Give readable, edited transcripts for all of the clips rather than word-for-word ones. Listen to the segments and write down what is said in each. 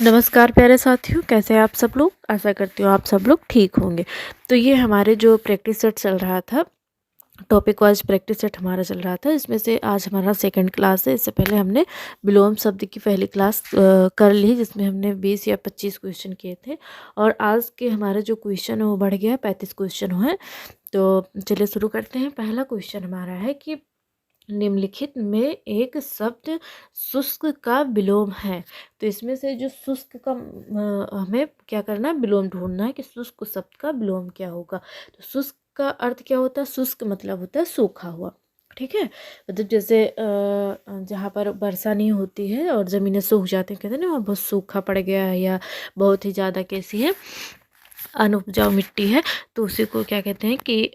नमस्कार प्यारे साथियों, कैसे हैं आप सब लोग। आशा करती हूँ आप सब लोग ठीक होंगे। तो ये हमारे जो प्रैक्टिस सेट चल रहा था, टॉपिक वाइज प्रैक्टिस सेट हमारा चल रहा था, इसमें से आज हमारा सेकंड क्लास है। इससे पहले हमने विलोम शब्द की पहली क्लास कर ली, जिसमें हमने 20 या 25 क्वेश्चन किए थे। और आज के हमारे जो क्वेश्चन है वो बढ़ गया, 35 क्वेश्चन हुए। तो चलिए शुरू करते हैं। पहला क्वेश्चन हमारा है कि निम्नलिखित में एक शब्द शुष्क का विलोम है। तो इसमें से जो शुष्क का हमें क्या करना है, विलोम ढूंढना है कि शुष्क शब्द का विलोम क्या होगा। तो शुष्क का अर्थ क्या होता है, शुष्क मतलब होता है सूखा हुआ। ठीक है, मतलब जैसे जहाँ पर वर्षा नहीं होती है और ज़मीनें सूख जाती हैं, कहते हैं ना वहाँ बहुत सूखा पड़ गया है या बहुत ही ज़्यादा कैसी है, अनुपजाऊ मिट्टी है, तो उसी को क्या कहते हैं कि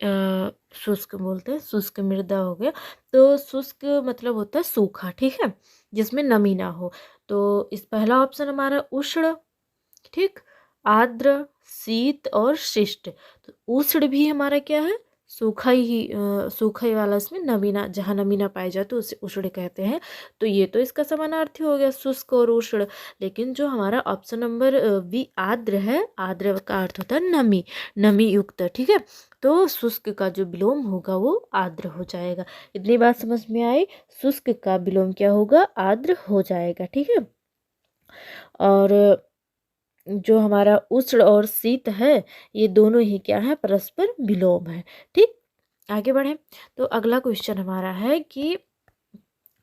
शुष्क बोलते हैं, शुष्क मृदा हो गया। तो शुष्क मतलब होता है सूखा, ठीक है, जिसमें नमी ना हो। तो इस पहला ऑप्शन हमारा उष्ण, ठीक, आर्द्र, शीत और शिष्ट। तो उष्ण भी हमारा क्या है, सूखा ही वाला, इसमें नमी ना, जहाँ नमी ना पाई जाए तो उसे उष्ण कहते हैं। तो ये तो इसका समानार्थी हो गया, शुष्क और उष्ण। लेकिन जो हमारा ऑप्शन नंबर बी आर्द्र है, आर्द्र का अर्थ होता है नमी, नमी युक्त, ठीक है। तो शुष्क का जो विलोम होगा वो आर्द्र हो जाएगा। इतनी बात समझ में आई, शुष्क का विलोम क्या होगा, आर्द्र हो जाएगा, ठीक है। और जो हमारा उष्ण और शीत है, ये दोनों ही क्या है, परस्पर विलोम है, ठीक। आगे बढ़े। तो अगला क्वेश्चन हमारा है कि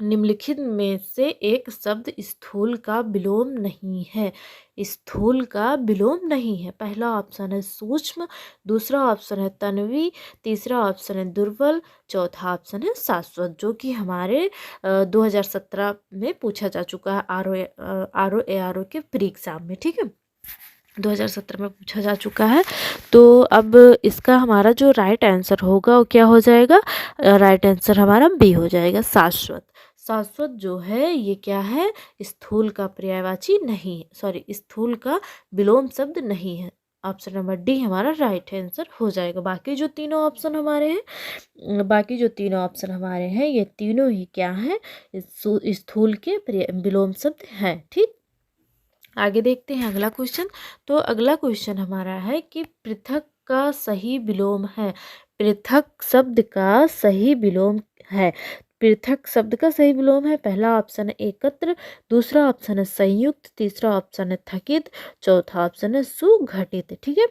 निम्नलिखित में से एक शब्द स्थूल का विलोम नहीं है। स्थूल का विलोम नहीं है। पहला ऑप्शन है सूक्ष्म, दूसरा ऑप्शन है तन्वी, तीसरा ऑप्शन है दुर्बल, चौथा ऑप्शन है शाश्वत, जो कि हमारे 2017 में पूछा जा चुका है, आर ओ के प्री एग्जाम में, ठीक है। 2017 में पूछा जा चुका है। तो अब इसका हमारा जो राइट आंसर होगा वो क्या हो जाएगा, राइट आंसर हमारा बी हो जाएगा, शाश्वत। शाश्वत जो है ये क्या है, स्थूल का पर्यायवाची नहीं है, सॉरी, स्थूल का विलोम शब्द नहीं है। ऑप्शन नंबर डी हमारा राइट आंसर हो जाएगा। बाकी जो तीनों ऑप्शन हमारे हैं, ये तीनों ही क्या है, स्थूल के विलोम शब्द हैं, ठीक। आगे देखते हैं अगला क्वेश्चन। तो अगला क्वेश्चन हमारा है कि पृथक का सही विलोम है। पृथक शब्द का सही विलोम है। पृथक शब्द का सही विलोम है। पहला ऑप्शन है एकत्र, दूसरा ऑप्शन है संयुक्त, तीसरा ऑप्शन है थकित, चौथा ऑप्शन है सुघटित, ठीक है।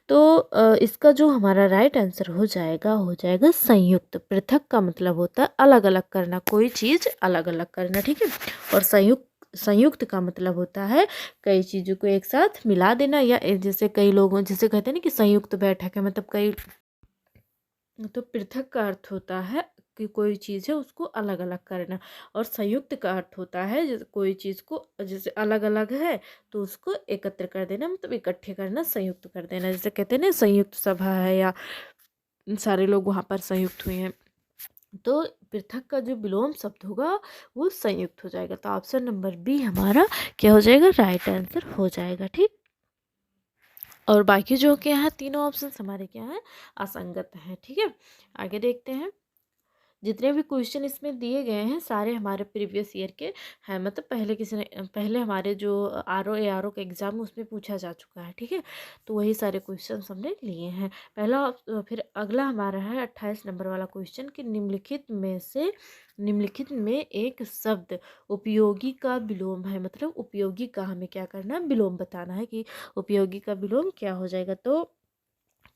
तो इसका जो हमारा राइट आंसर हो जाएगा संयुक्त। पृथक का मतलब होता है अलग अलग करना, कोई चीज़ अलग अलग करना, ठीक है। और संयुक्त का मतलब होता है कई चीज़ों को एक साथ मिला देना, या जैसे कई लोगों, जैसे कहते हैं ना कि संयुक्त बैठक है, मतलब कई। तो पृथक का अर्थ होता है कि कोई चीज़ है उसको अलग अलग करना, और संयुक्त का अर्थ होता है जैसे कोई चीज़ को, जैसे अलग अलग है तो उसको एकत्र कर देना, मतलब इकट्ठे करना, संयुक्त कर देना। जैसे कहते हैं ना संयुक्त सभा है, या सारे लोग वहाँ पर संयुक्त हुए हैं। तो पृथक का जो विलोम शब्द होगा वो संयुक्त हो जाएगा। तो ऑप्शन नंबर बी हमारा क्या हो जाएगा, राइट आंसर हो जाएगा, ठीक। और बाकी जो क्या है, तीनों ऑप्शन हमारे क्या हैं, असंगत हैं, ठीक है। आगे देखते हैं। जितने भी क्वेश्चन इसमें दिए गए हैं सारे हमारे प्रीवियस ईयर के हैं, मतलब पहले हमारे जो आर ओ का एग्ज़ाम है उसमें पूछा जा चुका है, ठीक है। तो वही सारे क्वेश्चन हमने लिए हैं। फिर अगला हमारा है 28 नंबर वाला क्वेश्चन कि निम्नलिखित में एक शब्द उपयोगी का विलोम है। मतलब उपयोगी का हमें क्या करना है, विलोम बताना है कि उपयोगी का विलोम क्या हो जाएगा। तो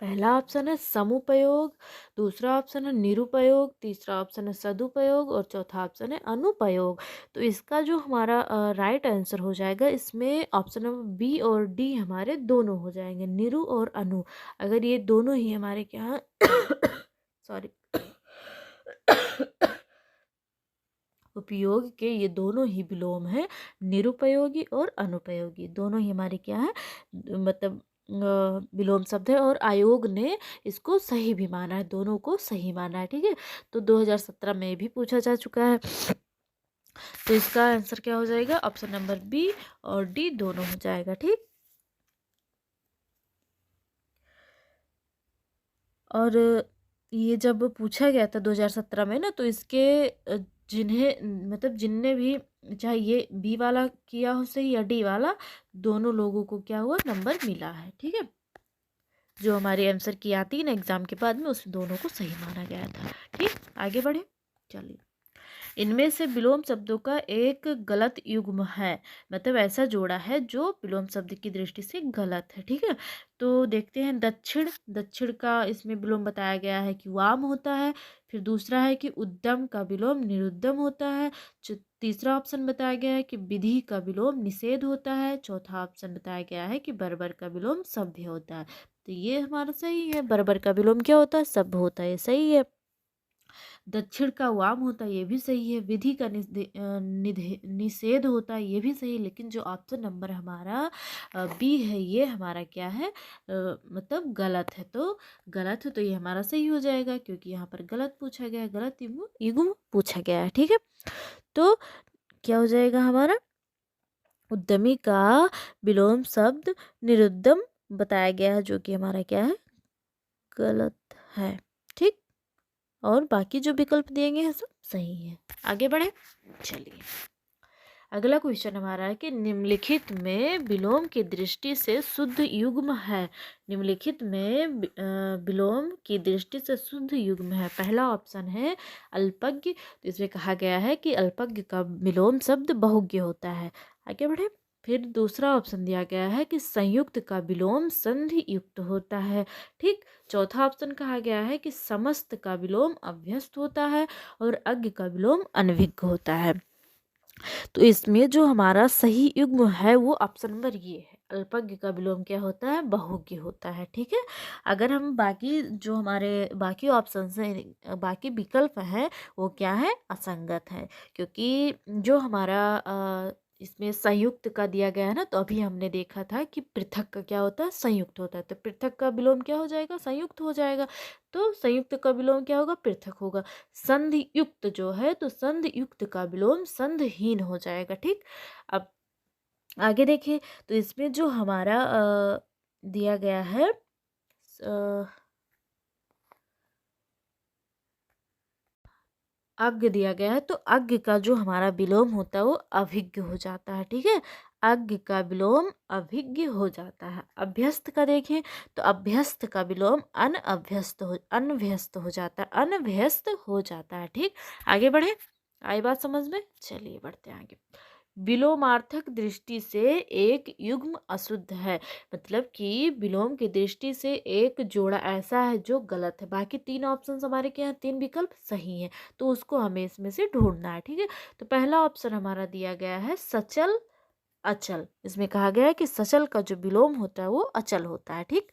पहला ऑप्शन है समुपयोग, दूसरा ऑप्शन है निरुपयोग, तीसरा ऑप्शन है सदुपयोग और चौथा ऑप्शन है अनुपयोग। तो इसका जो हमारा राइट आंसर हो जाएगा, इसमें ऑप्शन नंबर बी और डी हमारे दोनों हो जाएंगे, निरु और अनु। अगर ये दोनों ही हमारे क्या हैं सॉरी उपयोग के ये दोनों ही विलोम है, निरुपयोगी और अनुपयोगी, दोनों ही हमारे क्या है, मतलब विलोम शब्द है। और आयोग ने इसको सही भी माना है, दोनों को सही माना है, ठीक है। तो 2017 में भी पूछा जा चुका है। तो इसका आंसर क्या हो जाएगा, ऑप्शन नंबर बी और डी दोनों हो जाएगा, ठीक। और ये जब पूछा गया था 2017 में ना, तो इसके जिन्हें, मतलब जिनने भी चाहे ये बी वाला किया हो सही या डी वाला, दोनों लोगों को क्या हुआ, नंबर मिला है। ठीक है, जो हमारे आंसर की आती है ना एग्जाम के बाद में, उस दोनों को सही माना गया था। ठीक, आगे बढ़े। चलिए, इनमें से विलोम शब्दों का एक गलत युग्म है, मतलब ऐसा जोड़ा है जो विलोम शब्द की दृष्टि से गलत है। ठीक है, तो देखते हैं। दक्षिण, दक्षिण का इसमें विलोम बताया गया है कि वाम होता है। फिर दूसरा है कि उद्यम का विलोम निरुद्यम होता है। तीसरा ऑप्शन बताया गया है कि विधि का विलोम निषेध होता है। चौथा ऑप्शन बताया गया है कि बर्बर का विलोम सभ्य होता है। तो ये हमारा सही है, बर्बर का विलोम क्या होता है, सभ्य होता है, ये सही है। दक्षिण का वाम होता है, ये भी सही है। विधि का निषेध होता है, ये भी सही है। लेकिन जो ऑप्शन नंबर हमारा बी है, ये हमारा क्या है, मतलब गलत है। तो गलत है, तो ये हमारा सही हो जाएगा, क्योंकि यहाँ पर गलत पूछा गया है, गलत युग्म पूछा गया है। ठीक है, तो क्या हो जाएगा हमारा, उद्यमी का विलोम शब्द निरुद्यम बताया गया है, जो कि हमारा क्या है, गलत है। ठीक, और बाकी जो विकल्प दिए गए हैं सब सही है। आगे बढ़े। चलिए, अगला क्वेश्चन हमारा है कि निम्नलिखित में विलोम की दृष्टि से शुद्ध युग्म है। निम्नलिखित में विलोम की दृष्टि से शुद्ध युग्म है। पहला ऑप्शन है अल्पज्ञ, तो इसमें कहा गया है कि अल्पज्ञ का विलोम शब्द बहुज्ञ होता है। आगे बढ़े। फिर दूसरा ऑप्शन दिया गया है कि संयुक्त का विलोम संधि युक्त होता है। ठीक, चौथा ऑप्शन कहा गया है कि समस्त का विलोम अभ्यस्त होता है और अज्ञ का विलोम अनभिज्ञ होता है। तो इसमें जो हमारा सही युग्म है वो ऑप्शन नंबर ये है, अल्पज्ञ का विलोम क्या होता है, बहुज्ञ होता है। ठीक है, अगर हम बाकी जो हमारे बाकी ऑप्शन हैं, बाकी विकल्प हैं, वो क्या है, असंगत है। क्योंकि जो हमारा इसमें संयुक्त का दिया गया है ना, तो अभी हमने देखा था कि पृथक का क्या होता है, संयुक्त होता है। तो पृथक का विलोम क्या हो जाएगा, संयुक्त हो जाएगा। तो संयुक्त का विलोम क्या होगा, पृथक होगा। संधि युक्त जो है, तो संधि युक्त का विलोम संधिहीन हो जाएगा। ठीक, अब आगे देखिए। तो इसमें जो हमारा दिया गया है, अज्ञ दिया गया है, तो अज्ञ का जो हमारा विलोम होता है वो अभिज्ञ हो जाता है। ठीक है, अज्ञ का विलोम अभिज्ञ हो जाता है। अभ्यस्त का देखें, तो अभ्यस्त का विलोम अनभ्यस्त हो जाता है, अनभ्यस्त हो जाता है। ठीक, आगे बढ़े। आई बात समझ में। चलिए बढ़ते हैं आगे। विलोमार्थक दृष्टि से एक युग्म अशुद्ध है, मतलब कि विलोम की दृष्टि से एक जोड़ा ऐसा है जो गलत है। बाकी तीन ऑप्शन हमारे क्या हैं, तीन विकल्प सही हैं, तो उसको हमें इसमें से ढूंढना है। ठीक है, तो पहला ऑप्शन हमारा दिया गया है सचल अचल। इसमें कहा गया है कि सचल का जो विलोम होता है वो अचल होता है। ठीक,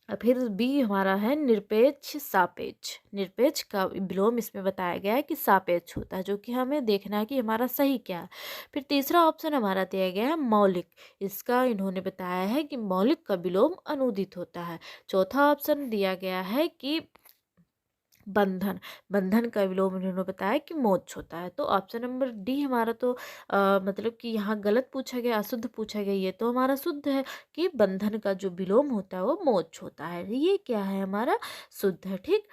और फिर बी हमारा है निरपेक्ष सापेक्ष। निरपेक्ष का विलोम इसमें बताया गया है कि सापेक्ष होता है, जो कि हमें देखना है कि हमारा सही क्या है। फिर तीसरा ऑप्शन हमारा दिया गया है मौलिक। इसका इन्होंने बताया है कि मौलिक का विलोम अनुदित होता है। चौथा ऑप्शन दिया गया है कि बंधन, बंधन का विलोम उन्होंने बताया कि मोक्ष होता है। तो ऑप्शन नंबर डी हमारा तो मतलब कि यहाँ गलत पूछा गया, अशुद्ध पूछा गया। ये तो हमारा शुद्ध है कि बंधन का जो विलोम होता है वो मोक्ष होता है। ये क्या है, हमारा शुद्ध है। ठीक,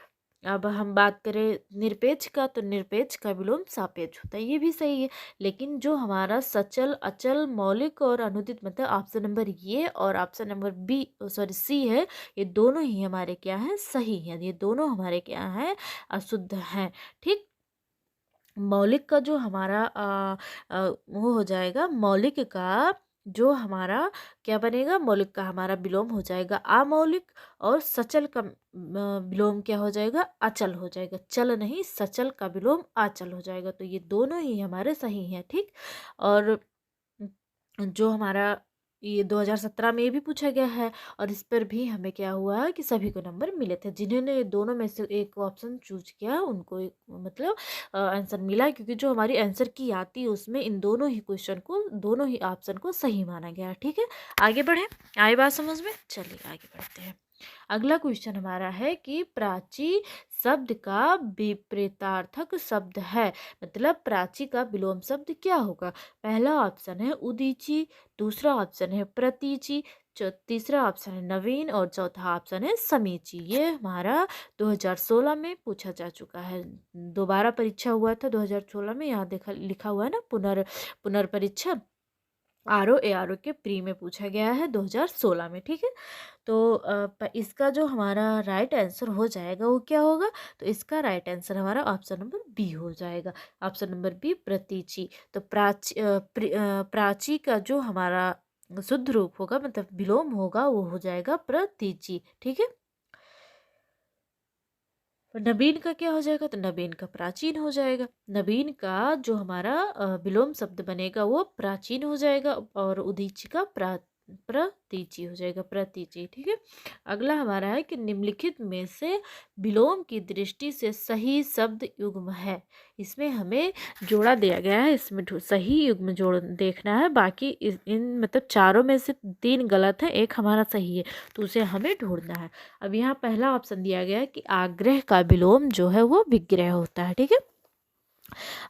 अब हम बात करें निरपेक्ष का, तो निरपेक्ष का विलोम सापेक्ष होता है, ये भी सही है। लेकिन जो हमारा सचल अचल मौलिक और अनुदित, मतलब ऑप्शन नंबर ये और option number B sorry C है, ये दोनों ही हमारे क्या हैं, सही हैं। ये दोनों हमारे क्या हैं, अशुद्ध हैं। ठीक, मौलिक का जो हमारा वो हो जाएगा, मौलिक का जो हमारा क्या बनेगा, मौलिक का हमारा विलोम हो जाएगा अमौलिक, और सचल का विलोम क्या हो जाएगा, अचल हो जाएगा। चल नहीं, सचल का विलोम अचल हो जाएगा। तो ये दोनों ही हमारे सही हैं। ठीक, और जो हमारा ये 2017 में ये भी पूछा गया है, और इस पर भी हमें क्या हुआ है कि सभी को नंबर मिले थे। जिन्होंने ये दोनों में से एक ऑप्शन चूज किया उनको मतलब आंसर मिला, क्योंकि जो हमारी आंसर की आती है उसमें इन दोनों ही क्वेश्चन को, दोनों ही ऑप्शन को सही माना गया। ठीक है, आगे बढ़े। आई बात समझ में। चलिए आगे बढ़ते हैं। अगला क्वेश्चन हमारा है कि प्राची शब्द का विपरीतार्थक शब्द है, मतलब प्राची का विलोम शब्द क्या होगा। पहला ऑप्शन है उदीची, दूसरा ऑप्शन है प्रतीची, तीसरा ऑप्शन है नवीन और चौथा ऑप्शन है समीची। ये हमारा 2016 में पूछा जा चुका है। दोबारा परीक्षा हुआ था 2016 में, यहाँ देखा लिखा हुआ है ना पुनर्परीक्षा R O A R O के प्री में पूछा गया है 2016 में। ठीक है, तो इसका जो हमारा राइट आंसर हो जाएगा वो क्या होगा, तो इसका राइट आंसर हमारा ऑप्शन नंबर बी हो जाएगा। ऑप्शन नंबर बी प्रतीचि। तो प्राची का जो हमारा शुद्ध रूप होगा मतलब विलोम होगा वो हो जाएगा प्रतीचि। ठीक है, तो नवीन का क्या हो जाएगा, तो नवीन का प्राचीन हो जाएगा। नवीन का जो हमारा विलोम शब्द बनेगा वो प्राचीन हो जाएगा और उदीची का प्रतीचि हो जाएगा, प्रतीचि। ठीक है, अगला हमारा है कि निम्नलिखित में से विलोम की दृष्टि से सही शब्द युग्म है। इसमें हमें जोड़ा दिया गया है, इसमें सही युग्म जोड़ देखना है। बाकी इन मतलब चारों में से 3 गलत है, एक हमारा सही है, तो उसे हमें ढूंढना है। अब यहाँ पहला ऑप्शन दिया गया है कि आग्रह का विलोम जो है वो विग्रह होता है। ठीक है,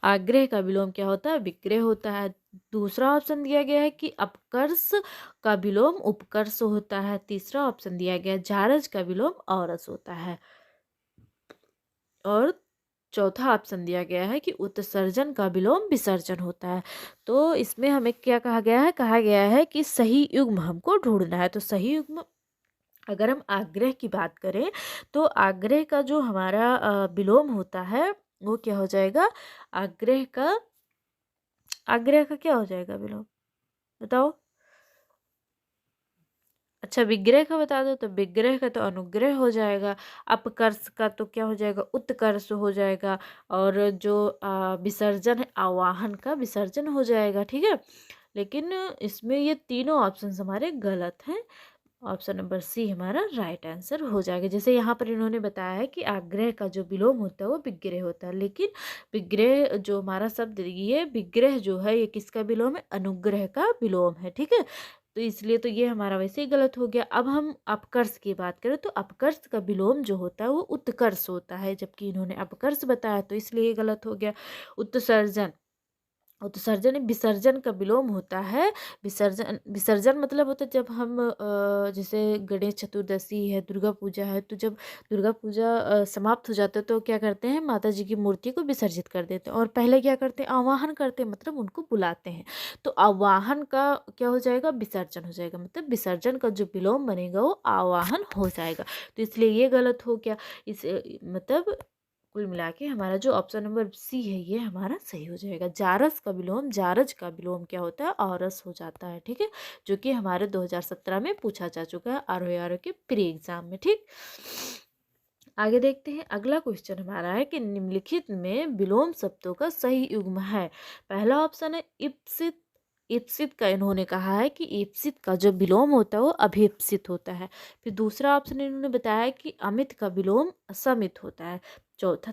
आग्रह का विलोम क्या होता है, विग्रह होता है। दूसरा ऑप्शन दिया गया है कि अपकर्ष का विलोम उपकर्ष होता है। तीसरा ऑप्शन दिया गया है जारज का विलोम औरस होता है। और चौथा ऑप्शन दिया गया है कि उत्सर्जन का विलोम विसर्जन होता है। तो इसमें हमें क्या कहा गया है, कहा गया है कि सही युग्म हमको ढूंढना है। तो सही युग्म अगर हम आग्रह की बात करें तो आग्रह का जो हमारा विलोम होता है वो क्या हो जाएगा, आग्रह का क्या हो जाएगा विलोम, बताओ। अच्छा, विग्रह का बता दो, तो विग्रह का तो अनुग्रह हो जाएगा। अपकर्ष का तो क्या हो जाएगा, उत्कर्ष हो जाएगा। और जो विसर्जन है, आवाहन का विसर्जन हो जाएगा। ठीक है, लेकिन इसमें ये तीनों ऑप्शन हमारे गलत हैं। ऑप्शन नंबर सी हमारा राइट आंसर हो जाएगा। जैसे यहाँ पर इन्होंने बताया है कि आग्रह का जो विलोम होता है वो विग्रह होता है, लेकिन विग्रह जो हमारा शब्द ये विग्रह जो है ये किसका विलोम है, अनुग्रह का विलोम है। ठीक है, तो इसलिए तो ये हमारा वैसे ही गलत हो गया। अब हम अपकर्ष की बात करें तो अपकर्ष का विलोम जो होता है वो उत्कर्ष होता है, जबकि इन्होंने अपकर्ष बताया तो इसलिए ये गलत हो गया। उत्सर्जन, उत्सर्जन विसर्जन का विलोम होता है। विसर्जन, विसर्जन मतलब होता है जब हम जैसे गणेश चतुर्दशी है, दुर्गा पूजा है, तो जब दुर्गा पूजा समाप्त हो जाता है तो क्या करते हैं, माता जी की मूर्ति को विसर्जित कर देते हैं। और पहले क्या करते हैं, आवाहन करते हैं, मतलब उनको बुलाते हैं। तो आवाहन का क्या हो जाएगा, विसर्जन हो जाएगा। मतलब विसर्जन का जो विलोम बनेगा वो आवाहन हो जाएगा। तो इसलिए ये गलत हो गया। इस मतलब कुल मिला के हमारा जो ऑप्शन नंबर सी है ये हमारा सही हो जाएगा। जारस का विलोम, जारज का विलोम क्या होता है, औरस हो जाता है। ठीक है, जो कि हमारे 2017 में पूछा जा चुका है आर के प्री एग्जाम में। ठीक, आगे देखते हैं। अगला क्वेश्चन हमारा है कि निम्नलिखित में विलोम शब्दों का सही युग्म है। पहला ऑप्शन है इप्सित। इप्सित का इन्होंने कहा है कि इप्सित का जो विलोम होता है वो अभिप्सित होता है। फिर दूसरा ऑप्शन इन्होंने बताया है कि अमित का विलोम असमित होता है।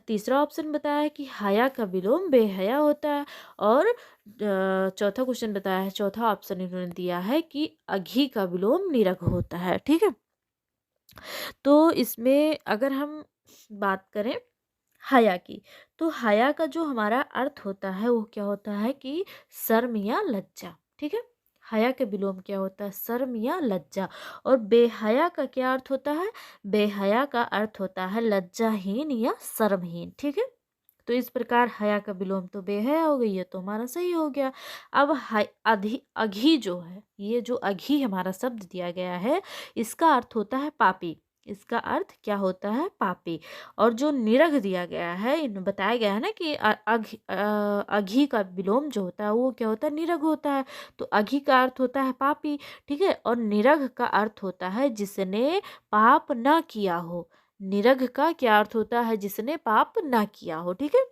तीसरा ऑप्शन बताया है कि हया का विलोम बेहया होता है। और चौथा क्वेश्चन बताया है, चौथा ऑप्शन इन्होंने दिया है कि अघी का विलोम निरग होता है। ठीक है, तो इसमें अगर हम बात करें हया की, तो हया का जो हमारा अर्थ होता है वो क्या होता है कि शर्म या लज्जा। ठीक है, हया के विलोम क्या होता है, शर्म या लज्जा। और बेहया का क्या अर्थ होता है, बेहया का अर्थ होता है लज्जाहीन या शर्महीन। ठीक है, तो इस प्रकार हया का विलोम तो बेहया हो गई है, तो हमारा सही हो गया। अब अघी जो है, ये जो अघी हमारा शब्द दिया गया है इसका अर्थ होता है पापी। इसका अर्थ क्या होता है, पापी। और जो निरग दिया गया है, इन बताया गया है ना कि अघी का विलोम जो होता है वो क्या होता है, निरग होता है। तो अघी का अर्थ होता है पापी। ठीक है, और निरग का अर्थ होता है जिसने पाप न किया हो। निरग का क्या अर्थ होता है, जिसने पाप ना किया हो। ठीक है,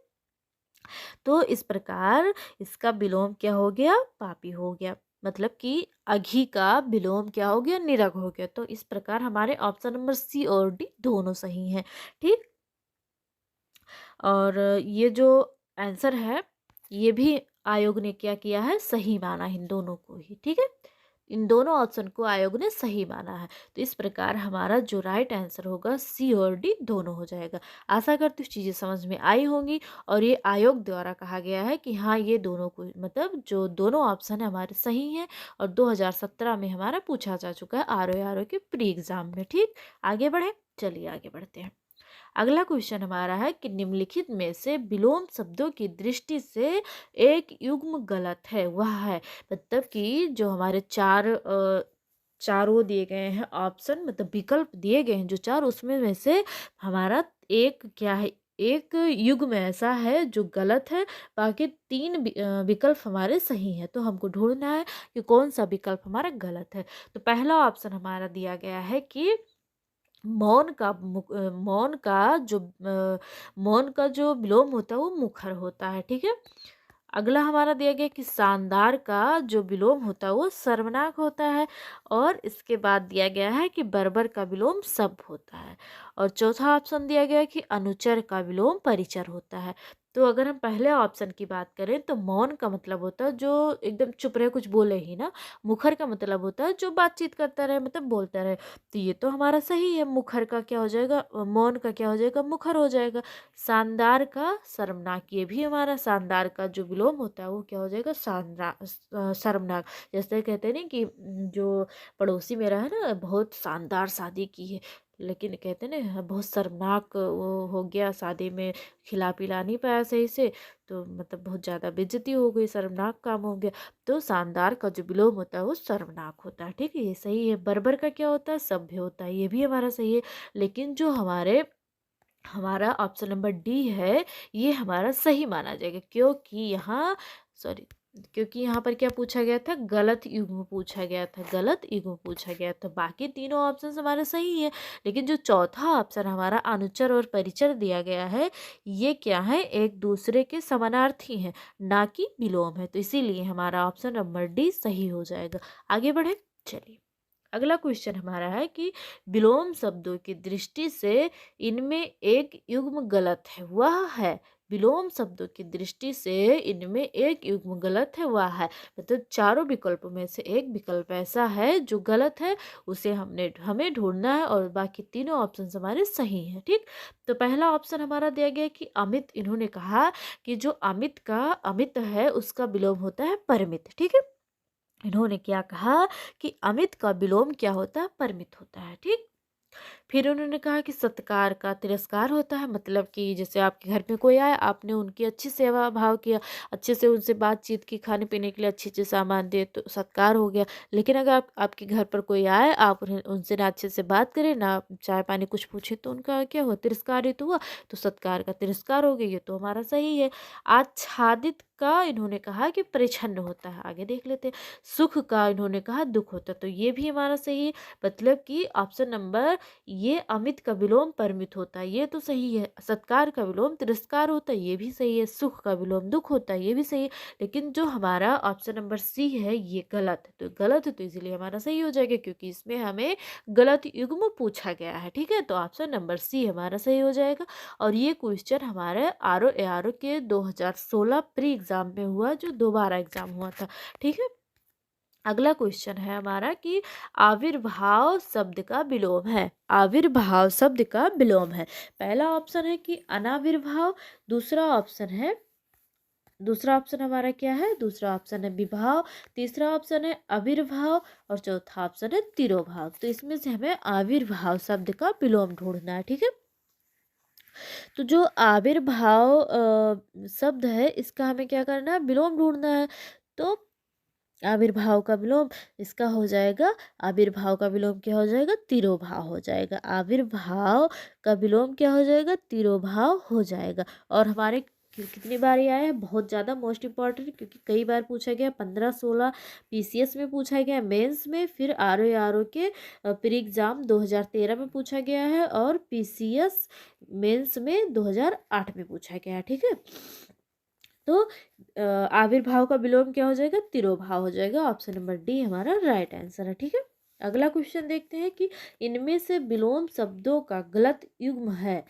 तो इस प्रकार इसका विलोम क्या हो गया, पापी हो गया। मतलब कि अघी का विलोम क्या हो गया, निरग हो गया। तो इस प्रकार हमारे ऑप्शन नंबर सी और डी दोनों सही हैं। ठीक, और ये जो आंसर है ये भी आयोग ने क्या किया है, सही माना इन दोनों को ही। ठीक है, इन दोनों ऑप्शन को आयोग ने सही माना है। तो इस प्रकार हमारा जो राइट आंसर होगा सी और डी दोनों हो जाएगा। आशा करती हूँ चीज़ें समझ में आई होंगी और ये आयोग द्वारा कहा गया है कि हाँ ये दोनों को मतलब जो दोनों ऑप्शन है हमारे सही हैं और 2017 में हमारा पूछा जा चुका है आर के प्री एग्जाम में। ठीक, आगे बढ़े, चलिए आगे बढ़ते हैं। अगला क्वेश्चन हमारा है कि निम्नलिखित में से विलोम शब्दों की दृष्टि से एक युग्म गलत है, वह है। मतलब कि जो हमारे चारों दिए गए हैं ऑप्शन, मतलब विकल्प दिए गए हैं जो चार, उसमें में से हमारा एक क्या है, एक युग्म ऐसा है जो गलत है, बाकी तीन विकल्प हमारे सही हैं। तो हमको ढूंढना है कि कौन सा विकल्प हमारा गलत है। तो पहला ऑप्शन हमारा दिया गया है कि मौन का जो विलोम होता है वो मुखर होता है। ठीक है। अगला हमारा दिया गया कि शानदार का जो विलोम होता है वो सर्वनाक होता है। और इसके बाद दिया गया है कि बर्बर का विलोम सब होता है। और चौथा ऑप्शन दिया गया है कि अनुचर का विलोम परिचर होता है। तो अगर हम पहले ऑप्शन की बात करें तो मौन का मतलब होता है जो एकदम चुप रहे, कुछ बोले ही ना। मुखर का मतलब होता है जो बातचीत करता रहे, मतलब बोलता रहे। तो ये तो हमारा सही है। मुखर का क्या हो जाएगा, मौन का क्या हो जाएगा, मुखर हो जाएगा। शानदार का शर्मनाक, ये भी हमारा शानदार का जो विलोम होता है वो क्या हो जाएगा, शर्मनाक। जैसे कहते हैं ना कि जो पड़ोसी मेरा है ना, बहुत शानदार शादी की है, लेकिन कहते हैं ना बहुत शर्मनाक वो हो गया, शादी में खिला पिला नहीं पाया सही से, तो मतलब बहुत ज़्यादा बेइज्जती हो गई, शर्मनाक काम हो गया। तो शानदार का जो विलोम होता है वो शर्मनाक होता है। ठीक है, ये सही है। बर्बर का क्या होता है, सभ्य होता है, ये भी हमारा सही है। लेकिन जो हमारा ऑप्शन नंबर डी है ये हमारा सही माना जाएगा, क्योंकि यहाँ पर क्या पूछा गया था, गलत युग्म पूछा गया था, गलत युग्म पूछा गया था। बाकी तीनों ऑप्शन हमारे सही है, लेकिन जो चौथा ऑप्शन हमारा अनुचर और परिचर दिया गया है ये क्या है, एक दूसरे के समानार्थी हैं, ना कि विलोम है। तो इसीलिए हमारा ऑप्शन नंबर डी सही हो जाएगा। आगे बढ़े, चलिए अगला क्वेश्चन हमारा है कि विलोम शब्दों की दृष्टि से इनमें एक युग्म गलत है, वह है। विलोम शब्दों की दृष्टि से इनमें एक युग्म गलत है, वह है। मतलब चारों विकल्पों में से एक विकल्प ऐसा है जो गलत है, उसे हमें ढूंढना है और बाकी तीनों ऑप्शन हमारे सही हैं। ठीक, तो पहला ऑप्शन हमारा दिया गया कि अमित। इन्होंने कहा कि जो अमित है उसका विलोम होता है परिमित। ठीक है, इन्होंने क्या कहा कि अमित का विलोम क्या होता है, परिमित होता है। ठीक, फिर उन्होंने कहा कि सत्कार का तिरस्कार होता है। मतलब कि जैसे आपके घर में कोई आया, आपने उनकी अच्छी सेवा भाव किया, अच्छे से उनसे बातचीत की, खाने पीने के लिए अच्छे अच्छे सामान दिए, तो सत्कार हो गया। लेकिन अगर आपके घर पर कोई आए, आप उनसे ना अच्छे से बात करें, ना चाय पानी कुछ पूछे, तो उनका क्या हुआ, तिरस्कार ही तो हुआ। तो सत्कार का तिरस्कार हो गया, ये तो हमारा सही है। आच्छादित का इन्होंने कहा कि परिछन्न होता है। आगे देख लेते हैं। सुख का इन्होंने कहा दुख होता है, तो ये भी हमारा सही है। मतलब कि ऑप्शन नंबर ये अमित का विलोम परिमित होता है, ये तो सही है। सत्कार का विलोम तिरस्कार होता है, ये भी सही है। सुख का विलोम दुख होता है, ये भी सही है। लेकिन जो हमारा ऑप्शन नंबर सी है ये गलत है। तो गलत है तो इसलिए हमारा सही हो जाएगा, क्योंकि इसमें हमें गलत युग्म पूछा गया है। ठीक है, तो ऑप्शन नंबर सी हमारा सही हो जाएगा। और ये क्वेश्चन हमारे आर के 2016 प्री एग्जाम में हुआ, जो दोबारा एग्जाम हुआ था। ठीक है, अगला क्वेश्चन है हमारा कि आविर्भाव शब्द का विलोम है। आविर्भाव शब्द का विलोम है। पहला ऑप्शन है कि अनाविर्भाव, दूसरा ऑप्शन हमारा क्या है, दूसरा ऑप्शन है विभाव, तीसरा ऑप्शन है आविर्भाव और चौथा ऑप्शन है तिरोभाव। तो इसमें से हमें आविर्भाव शब्द का विलोम ढूंढना है। ठीक है, तो जो आविर्भाव शब्द है इसका हमें क्या करना है, विलोम ढूंढना है। तो आविर्भाव का विलोम इसका हो जाएगा, आविर्भाव का विलोम क्या हो जाएगा, तिरोभाव हो जाएगा। आविर्भाव का विलोम क्या हो जाएगा, तिरोभाव हो जाएगा। और हमारे कितनी बार ये आया है, बहुत ज़्यादा मोस्ट इम्पॉर्टेंट, क्योंकि कई बार पूछा गया, 15-16 पीसीएस में पूछा गया, मेंस में, फिर आर के प्री एग्जाम 2013 में पूछा गया है, और पीसीएस मेंस में 2008 में पूछा गया है। ठीक है, तो आविर्भाव का विलोम क्या हो जाएगा, तिरोभाव हो जाएगा। ऑप्शन नंबर डी हमारा राइट आंसर है। ठीक है, अगला क्वेश्चन देखते हैं कि इनमें से विलोम शब्दों का गलत युग्म है।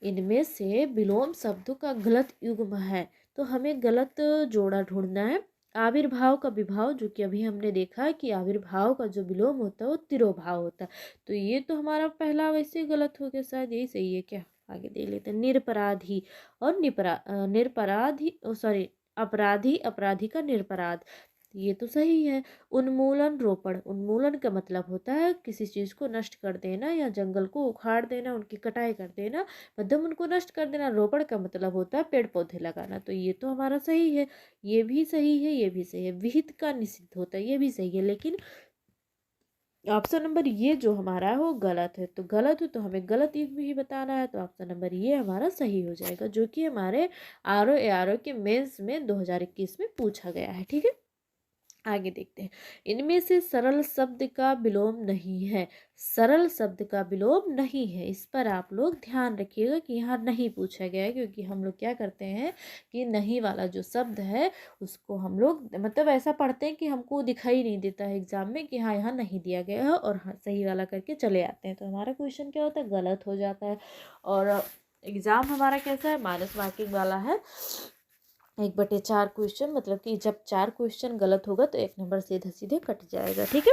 इनमें से विलोम शब्दों का गलत युग्म है, तो हमें गलत जोड़ा ढूंढना है। आविर्भाव का विभाव, जो कि अभी हमने देखा कि आविर्भाव का जो विलोम होता है वो तिरोभाव होता है। तो ये तो हमारा पहला वैसे ही गलत हो गया, शायद यही सही है क्या? आगे देख लेते हैं। निरपराधी और निरपराधी, सॉरी, अपराधी, अपराधी का निरपराध, ये तो सही है। उन्मूलन रोपण, उन्मूलन का मतलब होता है किसी चीज़ को नष्ट कर देना या जंगल को उखाड़ देना, उनकी कटाई कर देना, मतलब उनको नष्ट कर देना। रोपण का मतलब होता है पेड़ पौधे लगाना, तो ये तो हमारा सही है। ये भी सही है, ये भी सही है। विहित का निषिद्ध होता है, ये भी सही है, लेकिन ऑप्शन नंबर ये जो हमारा है वो गलत है। तो गलत है तो हमें गलत युग में ही बताना है, तो ऑप्शन नंबर ये हमारा सही हो जाएगा, जो कि हमारे आर ओ के मेंस में 2021 में पूछा गया है। ठीक है, आगे देखते हैं। इनमें से सरल शब्द का विलोम नहीं है, सरल शब्द का विलोम नहीं है। इस पर आप लोग ध्यान रखिएगा कि यहाँ नहीं पूछा गया है, क्योंकि हम लोग क्या करते हैं कि नहीं वाला जो शब्द है उसको हम लोग मतलब ऐसा पढ़ते हैं कि हमको दिखाई नहीं देता है एग्जाम में कि हाँ यहाँ नहीं दिया गया है, और हाँ सही वाला करके चले आते हैं, तो हमारा क्वेश्चन क्या होता है, गलत हो जाता है। और एग्ज़ाम हमारा कैसा है, माइनस मार्किंग वाला है। 1/4 क्वेश्चन, मतलब कि जब 4 क्वेश्चन गलत होगा तो 1 नंबर सीधे सीधे कट जाएगा। ठीक है,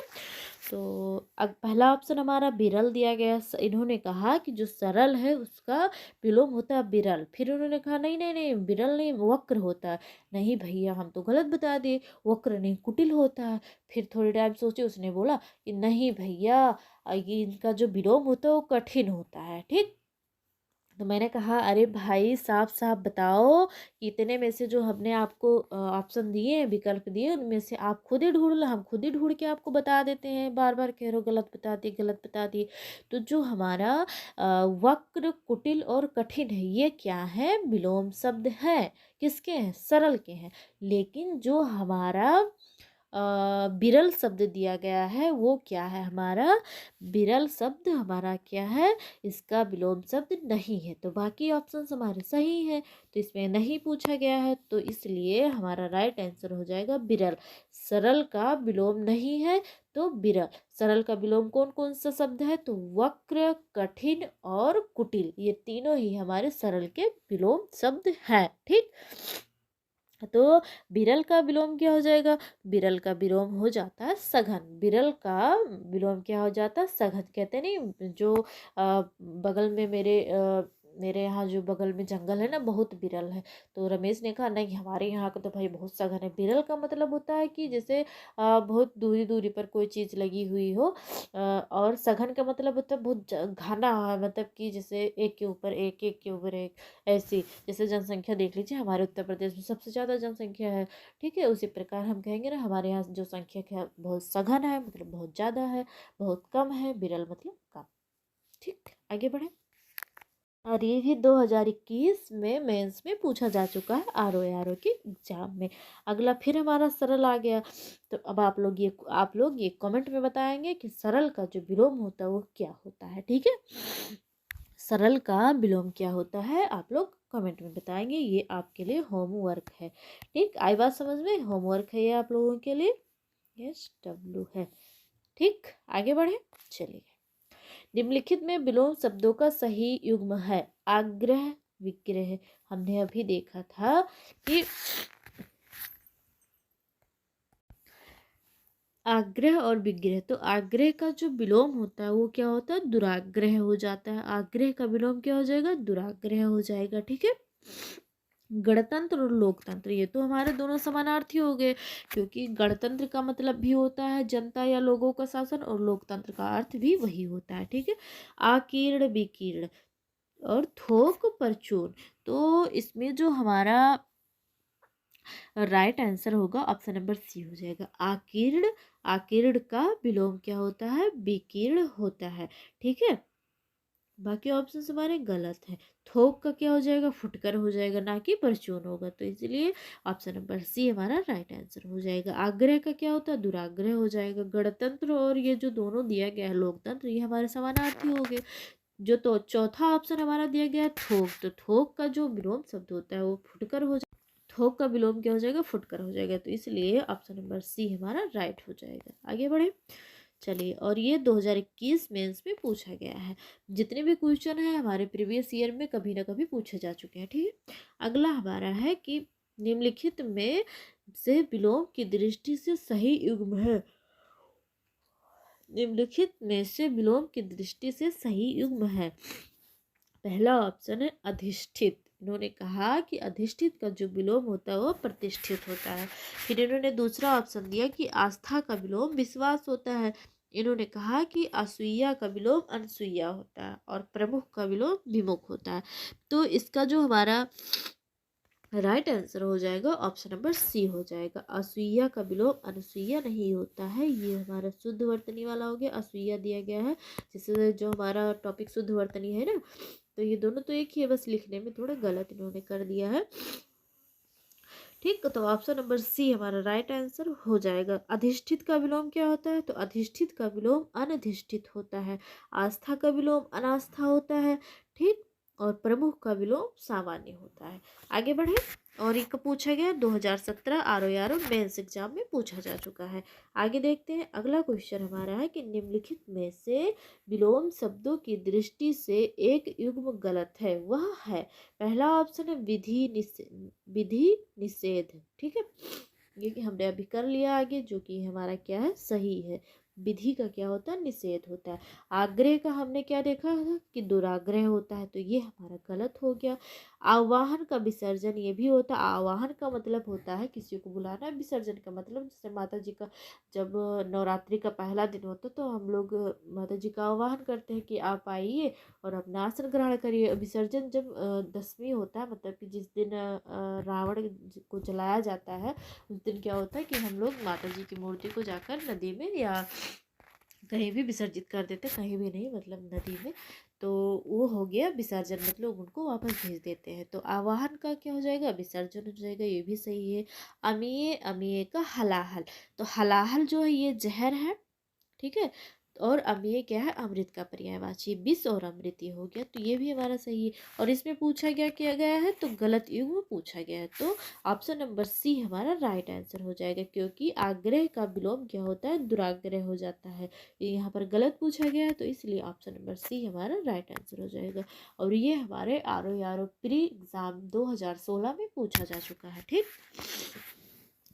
तो अब पहला ऑप्शन हमारा बिरल दिया गया। इन्होंने कहा कि जो सरल है उसका विलोम होता है बिरल। फिर उन्होंने कहा नहीं नहीं नहीं, बिरल नहीं, वक्र होता है। नहीं भैया, हम तो गलत बता दिए, वक्र नहीं कुटिल होता है। फिर थोड़ी टाइम सोचे, उसने बोला कि नहीं भैया, ये इनका जो विलोम होता है वो कठिन होता है। ठीक, तो मैंने कहा अरे भाई साफ साफ बताओ कि इतने में से जो हमने आपको ऑप्शन दिए हैं, विकल्प दिए, उनमें से आप खुद ही ढूंढ लो, हम खुद ही ढूंढ के आपको बता देते हैं। बार बार कह रहे हो गलत बता दिए, गलत बता दिए। तो जो हमारा वक्र, कुटिल और कठिन है, ये क्या है, विलोम शब्द है। किसके हैं, सरल के हैं। लेकिन जो हमारा बिरल शब्द दिया गया है वो क्या है, हमारा बिरल शब्द हमारा क्या है, इसका विलोम शब्द नहीं है। तो बाकी ऑप्शन हमारे सही हैं, तो इसमें नहीं पूछा गया है, तो इसलिए हमारा राइट आंसर हो जाएगा बिरल। सरल का विलोम नहीं है तो बिरल। सरल का विलोम कौन कौन सा शब्द है, तो वक्र, कठिन और कुटिल, ये तीनों ही हमारे सरल के विलोम शब्द हैं। ठीक, तो बिरल का विलोम क्या हो जाएगा, बिरल का विलोम हो जाता है सघन। बिरल का विलोम क्या हो जाता है, सघन। कहते नहीं जो बगल में मेरे यहाँ जो बगल में जंगल है ना, बहुत बिरल है। तो रमेश ने कहा नहीं, हमारे यहाँ का तो भाई बहुत सघन है। बिरल का मतलब होता है कि जैसे बहुत दूरी दूरी पर कोई चीज़ लगी हुई हो। और सघन का मतलब होता है बहुत घना है, मतलब कि जैसे एक के ऊपर एक, एक के ऊपर एक, ऐसी। जैसे जनसंख्या देख लीजिए, हमारे उत्तर प्रदेश में सबसे ज़्यादा जनसंख्या है। ठीक है, उसी प्रकार हम कहेंगे ना हमारे यहाँ जो संख्या है बहुत सघन है, मतलब बहुत ज़्यादा है। बहुत कम है, बिरल मतलब कम। ठीक, आगे बढ़े। और ये भी 2021 में मेंस में पूछा जा चुका है, आर ओ के एग्जाम में। अगला फिर हमारा सरल आ गया। तो अब आप लोग ये कमेंट में बताएंगे कि सरल का जो विलोम होता है वो क्या होता है। ठीक है, सरल का विलोम क्या होता है, आप लोग कमेंट में बताएंगे। ये आपके लिए होमवर्क है। ठीक, आई बात समझ में, होमवर्क है ये आप लोगों के लिए। यस, डब्लू है। ठीक, आगे बढ़े, चलिए। निम्नलिखित में विलोम शब्दों का सही युग्म है, आग्रह, विग्रह। हमने अभी देखा था कि आग्रह और विग्रह, तो आग्रह का जो विलोम होता है वो क्या होता है, दुराग्रह हो जाता है। आग्रह का विलोम क्या हो जाएगा, दुराग्रह हो जाएगा। ठीक है, गणतंत्र और लोकतंत्र, ये तो हमारे दोनों समानार्थी हो गए, क्योंकि गणतंत्र का मतलब भी होता है जनता या लोगों का शासन, और लोकतंत्र का अर्थ भी वही होता है। ठीक है, आकीर्ण, विकीर्ण और थोक, परचून। तो इसमें जो हमारा राइट आंसर होगा ऑप्शन नंबर सी हो जाएगा, आकीर्ण। आकीर्ण का विलोम क्या होता है, विकीर्ण होता है। ठीक है, बाकी ऑप्शन हमारे गलत हैं। थोक का क्या हो जाएगा, फुटकर हो जाएगा, ना कि परचून होगा। तो इसलिए ऑप्शन नंबर सी हमारा राइट आंसर हो जाएगा। आग्रह का क्या होता है, दुराग्रह हो जाएगा। गणतंत्र और ये जो दोनों दिया गया है लोकतंत्र, ये हमारे समानार्थी हो गए। जो तो चौथा ऑप्शन हमारा दिया गया है थोक, तो थोक का जो विलोम शब्द होता है वो फुटकर हो जाएगा। थोक का विलोम क्या हो जाएगा, फुटकर हो जाएगा। तो इसलिए ऑप्शन नंबर सी हमारा राइट हो जाएगा। आगे बढ़े, चलिए। और ये 2021 मेंस में पूछा गया है। जितने भी क्वेश्चन हैं हमारे प्रीवियस ईयर में कभी ना कभी पूछे जा चुके हैं। ठीक है, अगला हमारा है कि निम्नलिखित में से विलोम की दृष्टि से सही युग्म है। निम्नलिखित में से विलोम की दृष्टि से सही युग्म है। पहला ऑप्शन है अधिष्ठित। इन्होंने कहा कि अधिष्ठित का जो विलोम होता है वो प्रतिष्ठित होता है। फिर इन्होंने दूसरा ऑप्शन दिया कि आस्था का विलोम विश्वास होता है। इन्होंने कहा कि असूया का विलोम अनसूया होता है और प्रमुख का विलोम विमुख होता है। तो इसका जो हमारा राइट आंसर हो जाएगा ऑप्शन नंबर सी हो जाएगा। असूया का विलोम अनसूया नहीं होता है। ये हमारा शुद्ध वर्तनी वाला हो गया, असूया दिया गया है जिससे जो हमारा टॉपिक शुद्ध वर्तनी है ना, तो ये दोनों तो एक ही है, बस लिखने में थोड़ा गलत इन्होंने कर दिया है। ठीक, तो ऑप्शन नंबर सी हमारा राइट आंसर हो जाएगा। अधिष्ठित का विलोम क्या होता है? तो अधिष्ठित का विलोम अनधिष्ठित होता है। आस्था का विलोम अनास्था होता है। ठीक, और प्रमुख का विलोम सामान्य होता है। आगे बढ़े। और एक पूछा गया 2017 आरओ मेंस एग्जाम में पूछा जा चुका है। आगे देखते हैं। अगला क्वेश्चन हमारा है कि निम्नलिखित में से विलोम शब्दों की दृष्टि से एक युग्म गलत है, वह है। पहला ऑप्शन है विधि निषेध। ठीक है, ये कि हमने अभी कर लिया आगे, जो कि हमारा क्या है, सही है। विधि का क्या होता है, निषेध होता है। आग्रह का हमने क्या देखा था कि दुराग्रह होता है, तो ये हमारा गलत हो गया। आवाहन का विसर्जन ये भी होता है। आवाहन का मतलब होता है किसी को बुलाना, विसर्जन का मतलब जैसे माता जी का जब नवरात्रि का पहला दिन होता है तो हम लोग माता जी का आवाहन करते हैं कि आप आइए और अपना आसन ग्रहण करिए। विसर्जन जब दसवीं होता है, मतलब कि जिस दिन रावण को जलाया जाता है, उस दिन क्या होता है कि हम लोग माता जी की मूर्ति को जाकर नदी में या कहीं भी विसर्जित कर देते, कहीं भी नहीं मतलब नदी में। तो वो हो गया विसर्जन, मतलब उनको वापस भेज देते हैं। तो आवाहन का क्या हो जाएगा, विसर्जन हो जाएगा, ये भी सही है। अमीय अमीय का हलाहल, तो हलाहल जो है ये जहर है। ठीक है, और अमीय क्या है, अमृत का पर्यायवाची। विष और अमृत ये हो गया, तो ये भी हमारा सही है। और इसमें पूछा गया किया गया है तो गलत युग्म पूछा गया है, तो ऑप्शन नंबर सी हमारा राइट आंसर हो जाएगा, क्योंकि आग्रह का विलोम क्या होता है, दुराग्रह हो जाता है। ये यहाँ पर गलत पूछा गया है, तो इसलिए ऑप्शन नंबर सी हमारा राइट आंसर हो जाएगा। और ये हमारे आरओ प्री एग्जाम 2016 में पूछा जा चुका है। ठीक,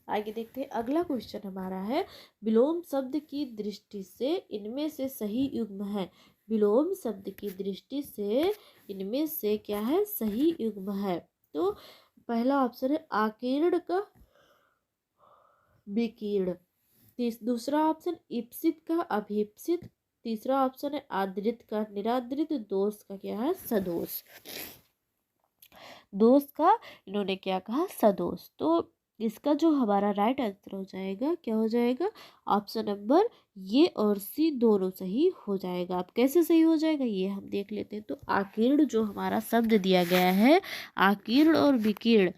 आगे देखते हैं। अगला क्वेश्चन हमारा है विलोम शब्द की दृष्टि से इनमें से सही युग्म है। विलोम शब्द की दृष्टि से इनमें से क्या है, सही युग्म है। तो पहला ऑप्शन है आकीर्ण का विकीर्ण। दूसरा ऑप्शन इप्सित का अभिप्सित। तीसरा ऑप्शन है आदृत का निरादृत। दोष का क्या है, सदोष। दोष का इन्होंने क्या कहा, सदोष। तो इसका जो हमारा राइट आंसर हो जाएगा क्या हो जाएगा, ऑप्शन नंबर ये और सी दोनों सही हो जाएगा। अब कैसे सही हो जाएगा ये हम देख लेते हैं। तो आकीर्ण जो हमारा शब्द दिया गया है, आकीर्ण और विकीर्ण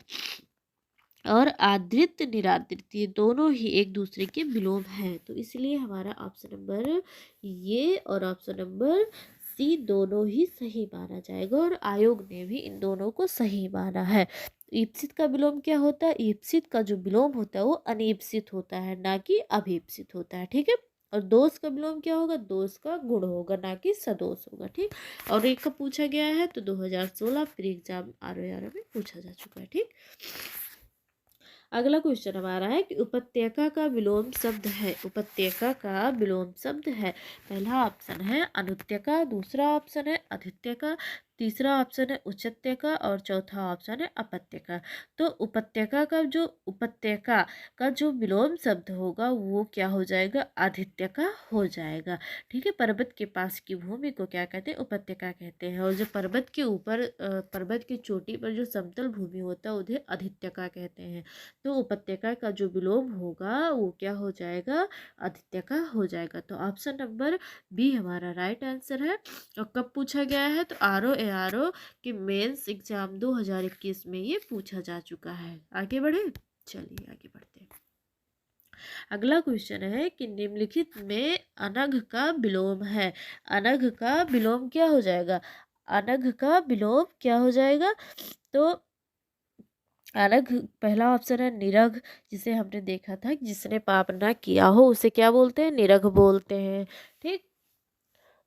और आदृत निरादृत ये दोनों ही एक दूसरे के विलोम हैं, तो इसलिए हमारा ऑप्शन नंबर ये और ऑप्शन नंबर सी दोनों ही सही माना जाएगा। और आयोग ने भी इन दोनों को सही माना है। ईप्सित का विलोम क्या होता है, ईप्सित का जो विलोम होता है वो अनीप्सित होता है, ना कि अभीप्सित होता है। ठीक है, और दोष का विलोम क्या होगा, दोष का गुण होगा, ना कि सदोष होगा। ठीक, और एक का पूछा गया है तो 2016 प्री एग्जाम आरओ में पूछा जा चुका है। ठीक, अगला क्वेश्चन हमारा है कि उपत्यका का विलोम शब्द है। उपत्यका का विलोम शब्द है। पहला ऑप्शन है अनुत्यका, दूसरा ऑप्शन है अधित्यका, तीसरा ऑप्शन है उच्चत्यका और चौथा ऑप्शन है अपत्यका। तो उपत्यका का जो विलोम शब्द होगा वो क्या हो जाएगा, अधित्यका हो जाएगा। ठीक है, पर्वत के पास की भूमि को क्या कहते हैं, उपत्यका कहते हैं। और जो पर्वत के ऊपर पर्वत की चोटी पर जो समतल भूमि होता है उन्हें अधित्यका कहते हैं। तो उपत्यका का जो विलोम होगा वो क्या हो जाएगा, अधित्यका हो जाएगा। तो ऑप्शन नंबर बी हमारा राइट आंसर है। और कब पूछा गया है, तो आरओ के मेंस एग्जाम 2021 में ये पूछा जा चुका है। आगे बढ़े, चलिए आगे बढ़ते हैं। अगला क्वेश्चन है कि निम्नलिखित में अनघ का विलोम है। अनघ का विलोम क्या हो जाएगा, अनघ का विलोम क्या हो जाएगा, तो अनघ पहला ऑप्शन है निरघ, जिसे हमने देखा था कि जिसने पाप ना किया हो उसे क्या बोलते हैं, निरघ बोलते हैं। ठीक,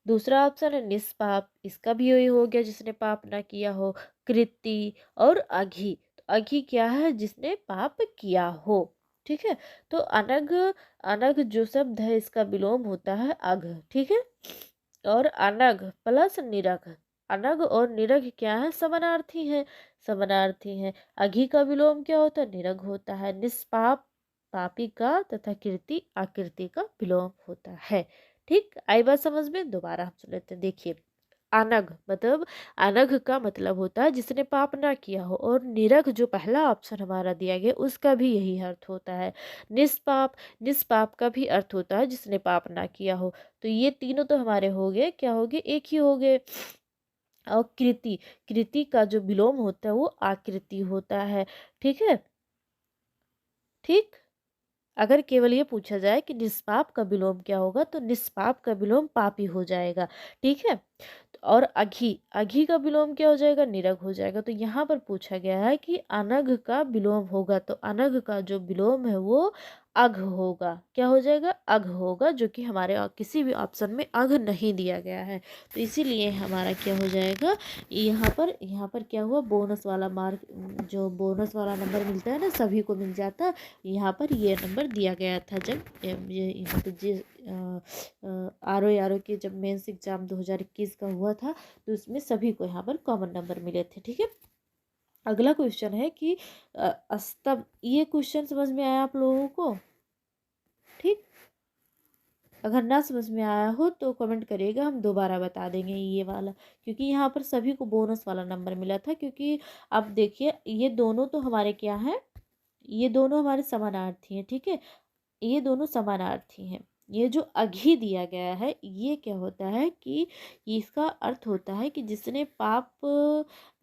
दूसरा ऑप्शन है निष्पाप, इसका भी यही हो गया जिसने पाप ना किया हो। कृति और अघी, तो अघी क्या है? जिसने पाप किया हो। ठीक है, तो अनग, अनग जो शब्द है इसका विलोम होता है अघ। ठीक है, और अनग प्लस निरघ, अनग और निरघ क्या है? समानार्थी हैं, समानार्थी हैं। अघी का विलोम क्या होता है? निरघ होता है। निष्पाप पापी का तथा कीर्ति आकृति का विलोम होता है। ठीक, आई बात समझ में? दोबारा हम सुन लेते हैं। देखिए, अनघ मतलब, अनघ का मतलब होता है जिसने पाप ना किया हो, और निरघ जो पहला ऑप्शन हमारा दिया गया उसका भी यही अर्थ होता है। निष्पाप, निष्पाप का भी अर्थ होता है जिसने पाप ना किया हो। तो ये तीनों तो हमारे हो गए, क्या हो गए? एक ही हो गए। और कृति, कृति का जो विलोम होता है वो आकृति होता है। ठीक है, ठीक। अगर केवल ये पूछा जाए कि निष्पाप का विलोम क्या होगा, तो निष्पाप का विलोम पापी हो जाएगा। ठीक है, और अघी, अघी का विलोम क्या हो जाएगा? निरघ हो जाएगा। तो यहाँ पर पूछा गया है कि अनघ का विलोम होगा, तो अनघ का जो विलोम है वो अघ होगा। क्या हो जाएगा? अघ होगा, जो कि हमारे किसी भी ऑप्शन में अघ नहीं दिया गया है। तो इसीलिए हमारा क्या हो जाएगा? यहाँ पर क्या हुआ? बोनस वाला मार्क, जो बोनस वाला नंबर मिलता है ना, सभी को मिल जाता है। यहाँ पर ये नंबर दिया गया था जब ये मतलब आर ओ के जब मेंस एग्जाम 2021 का हुआ था, तो उसमें सभी को यहाँ पर कॉमन नंबर मिले थे। ठीक है, अगला क्वेश्चन है कि स्तंभ, ये क्वेश्चन समझ में आया आप लोगों को? ठीक, अगर ना समझ में आया हो तो कमेंट करिएगा, हम दोबारा बता देंगे ये वाला, क्योंकि यहाँ पर सभी को बोनस वाला नंबर मिला था। क्योंकि अब देखिए, ये दोनों तो हमारे क्या हैं? ये दोनों हमारे समानार्थी हैं। ठीक है, ये दोनों समानार्थी हैं। ये जो अघी दिया गया है ये क्या होता है कि इसका अर्थ होता है कि जिसने पाप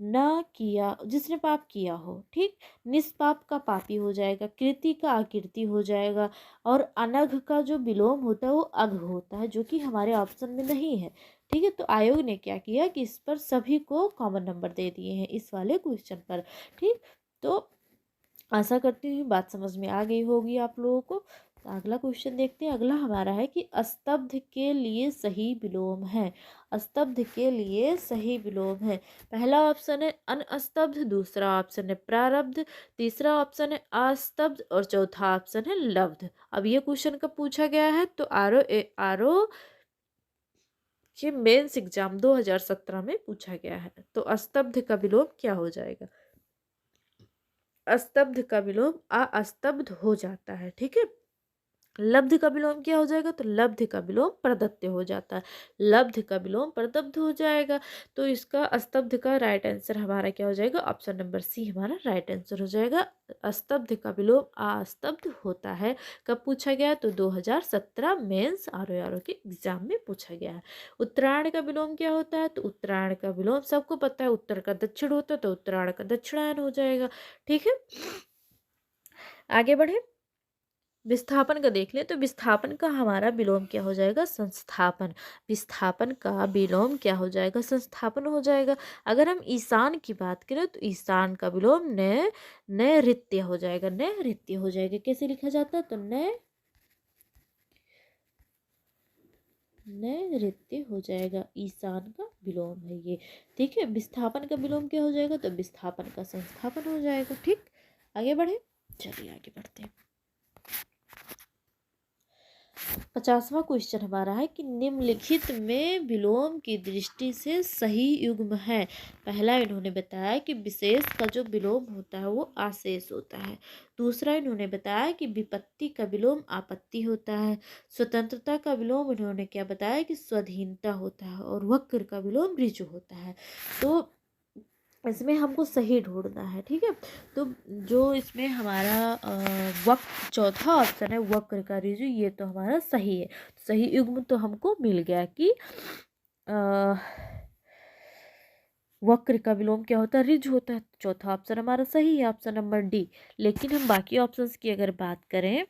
न किया, जिसने पाप किया हो। ठीक, निष्पाप का पापी हो जाएगा, कृति का आकृति हो जाएगा, और अनघ का जो विलोम होता है वो अघ होता है, जो कि हमारे ऑप्शन में नहीं है। ठीक है, तो आयोग ने क्या किया कि इस पर सभी को कॉमन नंबर दे दिए हैं इस वाले क्वेश्चन पर। ठीक, तो आशा करती हूँ बात समझ में आ गई होगी आप लोगों को। तो अगला क्वेश्चन देखते हैं। अगला हमारा है कि स्तब्ध के लिए सही विलोम है। स्तब्ध के लिए सही विलोम है। पहला ऑप्शन है अनस्तब्ध, दूसरा ऑप्शन है प्रारब्ध, तीसरा ऑप्शन है अस्तब्ध, और चौथा ऑप्शन है लब्ध। अब ये क्वेश्चन कब पूछा गया है? तो आर ओ के मेंस एग्जाम 2017 में पूछा गया है। तो अस्तब्ध का विलोम क्या हो जाएगा? अस्तब्ध का विलोम अस्तब्ध हो जाता है। ठीक है, लब्ध का विलोम क्या हो जाएगा? तो लब्ध का विलोम प्रदत्त हो जाता है। लब्ध का विलोम प्रदत्त हो जाएगा। तो इसका अस्तब्ध का राइट आंसर हमारा क्या हो जाएगा? ऑप्शन नंबर सी हमारा राइट आंसर हो जाएगा। अस्तब्ध का विलोम अस्तब्ध होता है। कब पूछा गया? तो 2017 मेंस आर के एग्जाम में पूछा गया है। उत्तरायण का विलोम क्या होता है? तो उत्तरायण का विलोम सबको पता है, उत्तर का दक्षिण होता है, तो उत्तरायण का दक्षिणायन हो जाएगा। ठीक है, आगे बढ़े। विस्थापन का देख ले, तो विस्थापन का हमारा विलोम क्या हो जाएगा? संस्थापन। विस्थापन का विलोम क्या हो जाएगा? संस्थापन हो जाएगा। अगर हम ईशान की बात करें तो ईशान का विलोम नैऋत्य हो जाएगा। नैऋत्य हो जाएगा। कैसे लिखा जाता है? तो नैऋत्य हो जाएगा। ईशान का विलोम है ये। ठीक है, विस्थापन का विलोम क्या हो जाएगा? तो विस्थापन का संस्थापन हो जाएगा। ठीक, आगे बढ़े, चलिए आगे बढ़ते हैं। 50वां क्वेश्चन हमारा है कि निम्नलिखित में विलोम की दृष्टि से सही युग्म है। पहला इन्होंने बताया कि विशेष का जो विलोम होता है वो आशेष होता है। दूसरा इन्होंने बताया कि विपत्ति का विलोम आपत्ति होता है। स्वतंत्रता का विलोम इन्होंने क्या बताया कि स्वाधीनता होता है। और वक्र का विलोम ऋजु होता है। तो इसमें हमको सही ढूंढना है। ठीक है, तो जो इसमें हमारा वक्र, चौथा ऑप्शन है वक्र का ऋजु, ये तो हमारा सही है। सही युग्म तो हमको मिल गया कि वक्र का विलोम क्या होता है? ऋजु होता है। चौथा ऑप्शन हमारा सही है, ऑप्शन नंबर डी। लेकिन हम बाकी ऑप्शंस की अगर बात करें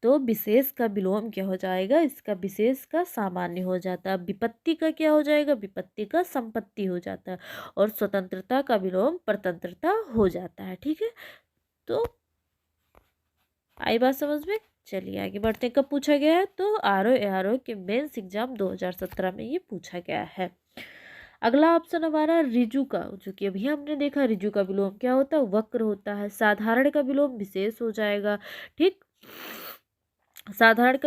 तो विशेष का विलोम क्या हो जाएगा? इसका विशेष का सामान्य हो जाता है। विपत्ति का क्या हो जाएगा? विपत्ति का संपत्ति हो जाता है। और स्वतंत्रता का विलोम परतंत्रता हो जाता है। ठीक है, तो आई बात समझ में? चलिए आगे बढ़ते हैं। कब पूछा गया है? तो आर ओ के मेंस एग्जाम 2017 में ये पूछा गया है। अगला ऑप्शन हमारा ऋजु का, जो कि अभी हमने देखा ऋजु का विलोम क्या होता है, वक्र होता है। साधारण का विलोम विशेष हो जाएगा। ठीक, साधारण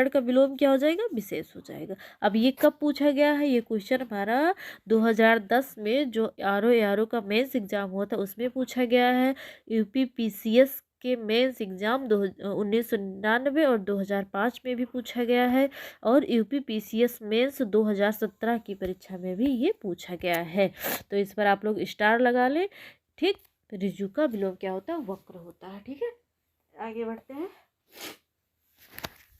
का विलोम क्या हो जाएगा, विशेष हो जाएगा। अब ये कब पूछा गया है, ये क्वेश्चन हमारा 2010 में जो आर ओ का मेंस एग्जाम हुआ था उसमें पूछा गया है। यूपीपीसीएस के मेंस एग्जाम 1999 और 2005 में भी पूछा गया है, और यूपीपीसीएस मेंस 2017 की परीक्षा में भी ये पूछा गया है। तो इस पर आप लोग स्टार लगा लें। ठीक, ऋजु का विलोम क्या होता है, वक्र होता है। ठीक है, आगे बढ़ते हैं।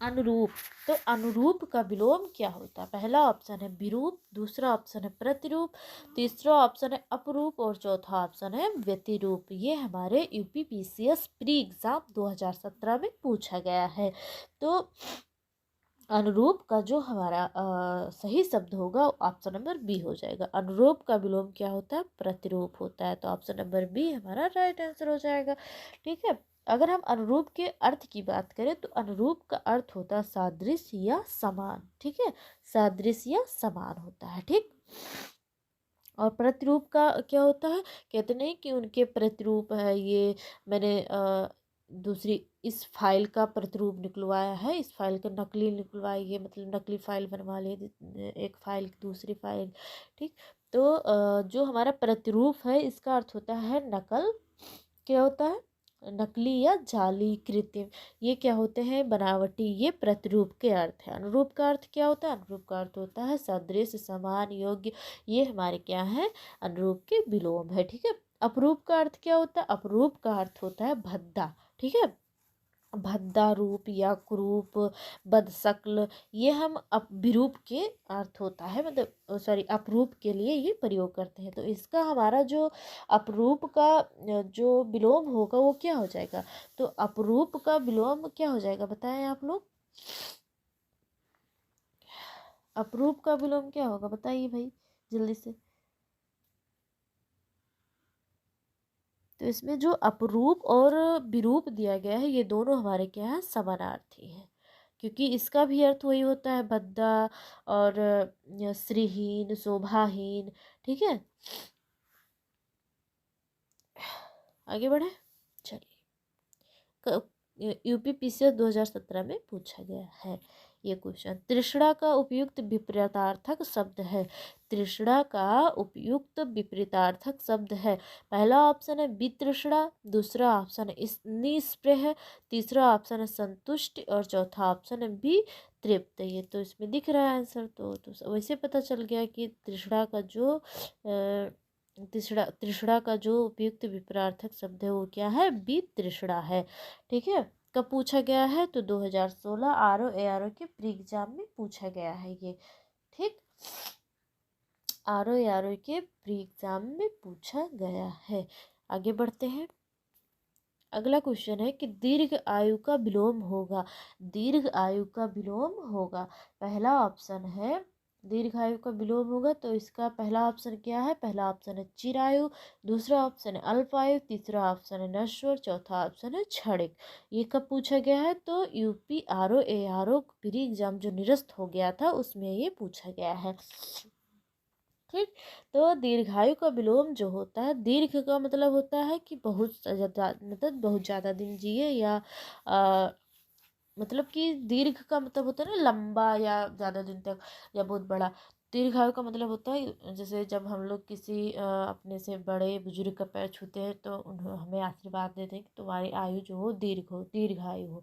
अनुरूप, तो अनुरूप का विलोम क्या होता है? पहला ऑप्शन है विरूप, दूसरा ऑप्शन है प्रतिरूप, तीसरा ऑप्शन है अपरूप और चौथा ऑप्शन है व्यतिरूप। ये हमारे यूपीपीसीएस प्री एग्जाम 2017 में पूछा गया है। तो अनुरूप का जो हमारा सही शब्द होगा ऑप्शन नंबर बी हो जाएगा। अनुरूप का विलोम क्या होता है, प्रतिरूप होता है। तो ऑप्शन नंबर बी हमारा राइट आंसर हो जाएगा। ठीक है, अगर हम अनुरूप के अर्थ की बात करें तो अनुरूप का अर्थ होता है सादृश्य या समान। ठीक है, सादृश्य या समान होता है। ठीक, और प्रतिरूप का क्या होता है, कहते नहीं कि उनके प्रतिरूप है। ये मैंने दूसरी इस फाइल का प्रतिरूप निकलवाया है, इस फाइल का नकली निकलवाई है, मतलब नकली फाइल बनवा ली, एक फाइल दूसरी फाइल। ठीक, तो जो हमारा प्रतिरूप है इसका अर्थ होता है नकल, क्या होता है, नकली या जाली, कृत्रिम, ये क्या होते हैं, बनावटी। ये प्रतिरूप के अर्थ है। अनुरूप का अर्थ क्या होता है, अनुरूप का अर्थ होता है सदृश, समान, योग्य। ये हमारे क्या है, अनुरूप के विलोम है। ठीक है, अपरूप का अर्थ क्या होता है, अपरूप का अर्थ होता है भद्दा। ठीक है, भद्दा रूप या कुरूप, बदशक्ल, ये हम विरूप के अर्थ होता है, मतलब सॉरी अपरूप के लिए ये प्रयोग करते हैं। तो इसका हमारा जो अपरूप का जो विलोम होगा वो क्या हो जाएगा, तो अपरूप का विलोम क्या हो जाएगा, बताएं आप लोग। अपरूप का विलोम क्या होगा, बताइए भाई जल्दी से। तो इसमें जो अपरूप और विरूप दिया गया है ये दोनों हमारे क्या है, समानार्थी हैं, क्योंकि इसका भी अर्थ वही होता है भद्दा और श्रीहीन, शोभाहीन। ठीक है, आगे बढ़े, चलिए। यूपीपीसीएस 2017 में पूछा गया है ये क्वेश्चन। तृष्णा का उपयुक्त विपरीतार्थक शब्द है। तृष्णा का उपयुक्त विपरीतार्थक शब्द है। पहला ऑप्शन है वितृष्णा, दूसरा ऑप्शन है निस्पृह, तीसरा ऑप्शन है संतुष्ट और चौथा ऑप्शन है भी तृप्त। ये तो इसमें दिख रहा है आंसर, तो वैसे पता चल गया कि तृष्णा का जो तृष्णा का जो उपयुक्त विपरीतार्थक शब्द है वो क्या है, वितृष्णा है। ठीक है, कब पूछा गया है, तो 2016 आर ओ के प्री एग्जाम में पूछा गया है ये। ठीक, आर ओ के प्री एग्जाम में पूछा गया है। आगे बढ़ते हैं। अगला क्वेश्चन है कि दीर्घ आयु का विलोम होगा। दीर्घ आयु का विलोम होगा, पहला ऑप्शन है दीर्घायु का विलोम होगा, तो इसका पहला ऑप्शन क्या है, पहला ऑप्शन है चिरायु, दूसरा ऑप्शन है अल्पायु, तीसरा ऑप्शन है नश्वर, चौथा ऑप्शन है क्षणिक। ये कब पूछा गया है, तो UP R O pre exam जो निरस्त हो गया था उसमें ये पूछा गया है। ठीक, तो दीर्घायु का विलोम जो होता है, दीर्घ का मतलब होता है कि बहुत ज़्यादा, मतलब बहुत ज़्यादा दिन जिए, या मतलब कि दीर्घ का मतलब होता है ना लंबा या ज़्यादा दिन तक या बहुत बड़ा। दीर्घायु का मतलब होता है जैसे जब हम लोग किसी अपने से बड़े बुजुर्ग का पैर छूते हैं तो उन्हें हमें आशीर्वाद देते हैं कि तुम्हारी आयु जो हो दीर्घायु हो।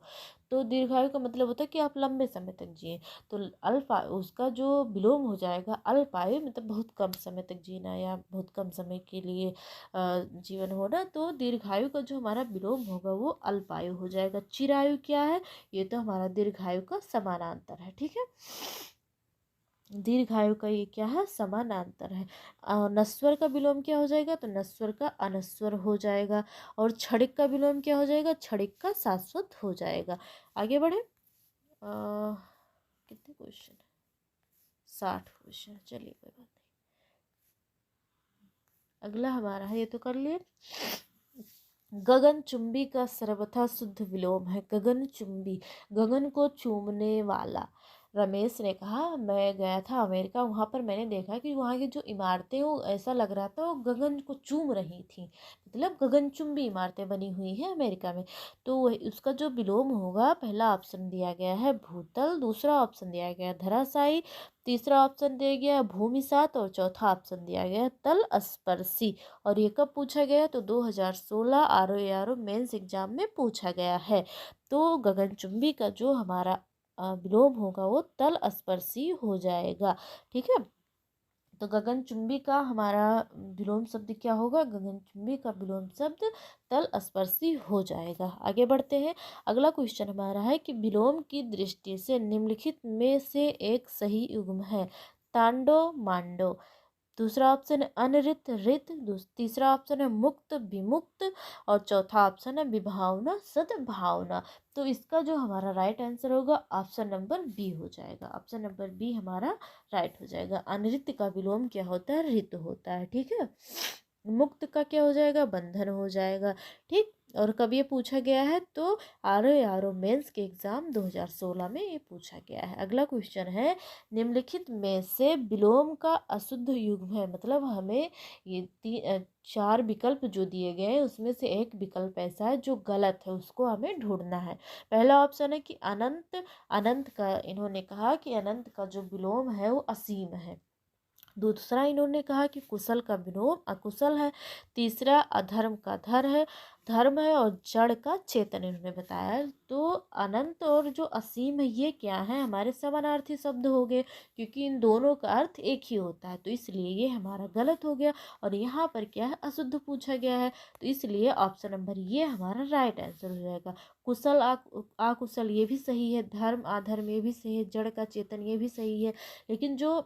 तो दीर्घायु का मतलब होता है कि आप लंबे समय तक जिए। तो अल्पायु उसका जो विलोम हो जाएगा अल्पायु, मतलब बहुत कम समय तक जीना या बहुत कम समय के लिए जीवन होना। तो दीर्घायु का जो हमारा विलोम होगा वो अल्पायु हो जाएगा। चिरायु क्या है, ये तो हमारा दीर्घायु का समानांतर है। ठीक है, दीर्घायु का ये क्या है, समानांतर है। नस्वर का विलोम क्या हो जाएगा, तो नस्वर का अनस्वर हो जाएगा। और क्षणिक का विलोम क्या हो जाएगा, क्षणिक का शाश्वत हो जाएगा। आगे बढ़े। कितने क्वेश्चन, 60 क्वेश्चन, चलिए कोई बात नहीं। अगला हमारा है, ये तो कर लिए। गगनचुंबी का सर्वथा शुद्ध विलोम है। गगनचुंबी, गगन को चूमने वाला, रमेश ने कहा, मैं गया था अमेरिका, वहाँ पर मैंने देखा कि वहाँ की जो इमारतें वो ऐसा लग रहा था वो गगन को चूम रही थी, मतलब गगनचुंबी इमारतें बनी हुई हैं अमेरिका में। तो उसका जो विलोम होगा, पहला ऑप्शन दिया गया है भूतल, दूसरा ऑप्शन दिया गया है धराशायी, तीसरा ऑप्शन दिया गया है भूमिसात और चौथा ऑप्शन दिया गया है तल स्पर्शी। और ये कब पूछा गया? तो 2016 आरओ मेंस एग्जाम में पूछा गया है। तो गगनचुंबी का जो हमारा विलोम होगा वो तल स्पर्शी हो जाएगा। ठीक है, तो गगनचुंबी का हमारा विलोम शब्द क्या होगा? गगनचुंबी का विलोम शब्द तल स्पर्शी हो जाएगा। आगे बढ़ते हैं। अगला क्वेश्चन हमारा है कि विलोम की दृष्टि से निम्नलिखित में से एक सही युग्म है। तांडो मांडो। दूसरा ऑप्शन है अनरित रित। तीसरा ऑप्शन है मुक्त विमुक्त। और चौथा ऑप्शन है विभावना सद्भावना। तो इसका जो हमारा राइट आंसर होगा ऑप्शन नंबर बी हो जाएगा। ऑप्शन नंबर बी हमारा राइट हो जाएगा। अनरित का विलोम क्या होता है? रित होता है। ठीक है, मुक्त का क्या हो जाएगा? बंधन हो जाएगा। ठीक, और कब ये पूछा गया है? तो आरओ मेंस के एग्जाम 2016 में ये पूछा गया है। अगला क्वेश्चन है, निम्नलिखित में से विलोम का अशुद्ध युग्म है, मतलब हमें ये 4 विकल्प जो दिए गए हैं उसमें से एक विकल्प ऐसा है जो गलत है, उसको हमें ढूंढना है। पहला ऑप्शन है कि अनंत। अनंत का इन्होंने कहा कि अनंत का जो विलोम है वो असीम है। दूसरा इन्होंने कहा कि कुशल का विलोम अकुशल है। तीसरा अधर्म का धर्म है। और जड़ का चेतन इन्होंने बताया है। तो अनंत और जो असीम है ये क्या है? हमारे समानार्थी शब्द हो गए, क्योंकि इन दोनों का अर्थ एक ही होता है, तो इसलिए ये हमारा गलत हो गया। और यहाँ पर क्या है? अशुद्ध पूछा गया है, तो इसलिए ऑप्शन नंबर ये हमारा राइट आंसर हो जाएगा। कुशल अकुशल ये भी सही है, धर्म अधर्म ये भी सही है, जड़ का चेतन ये भी सही है। लेकिन जो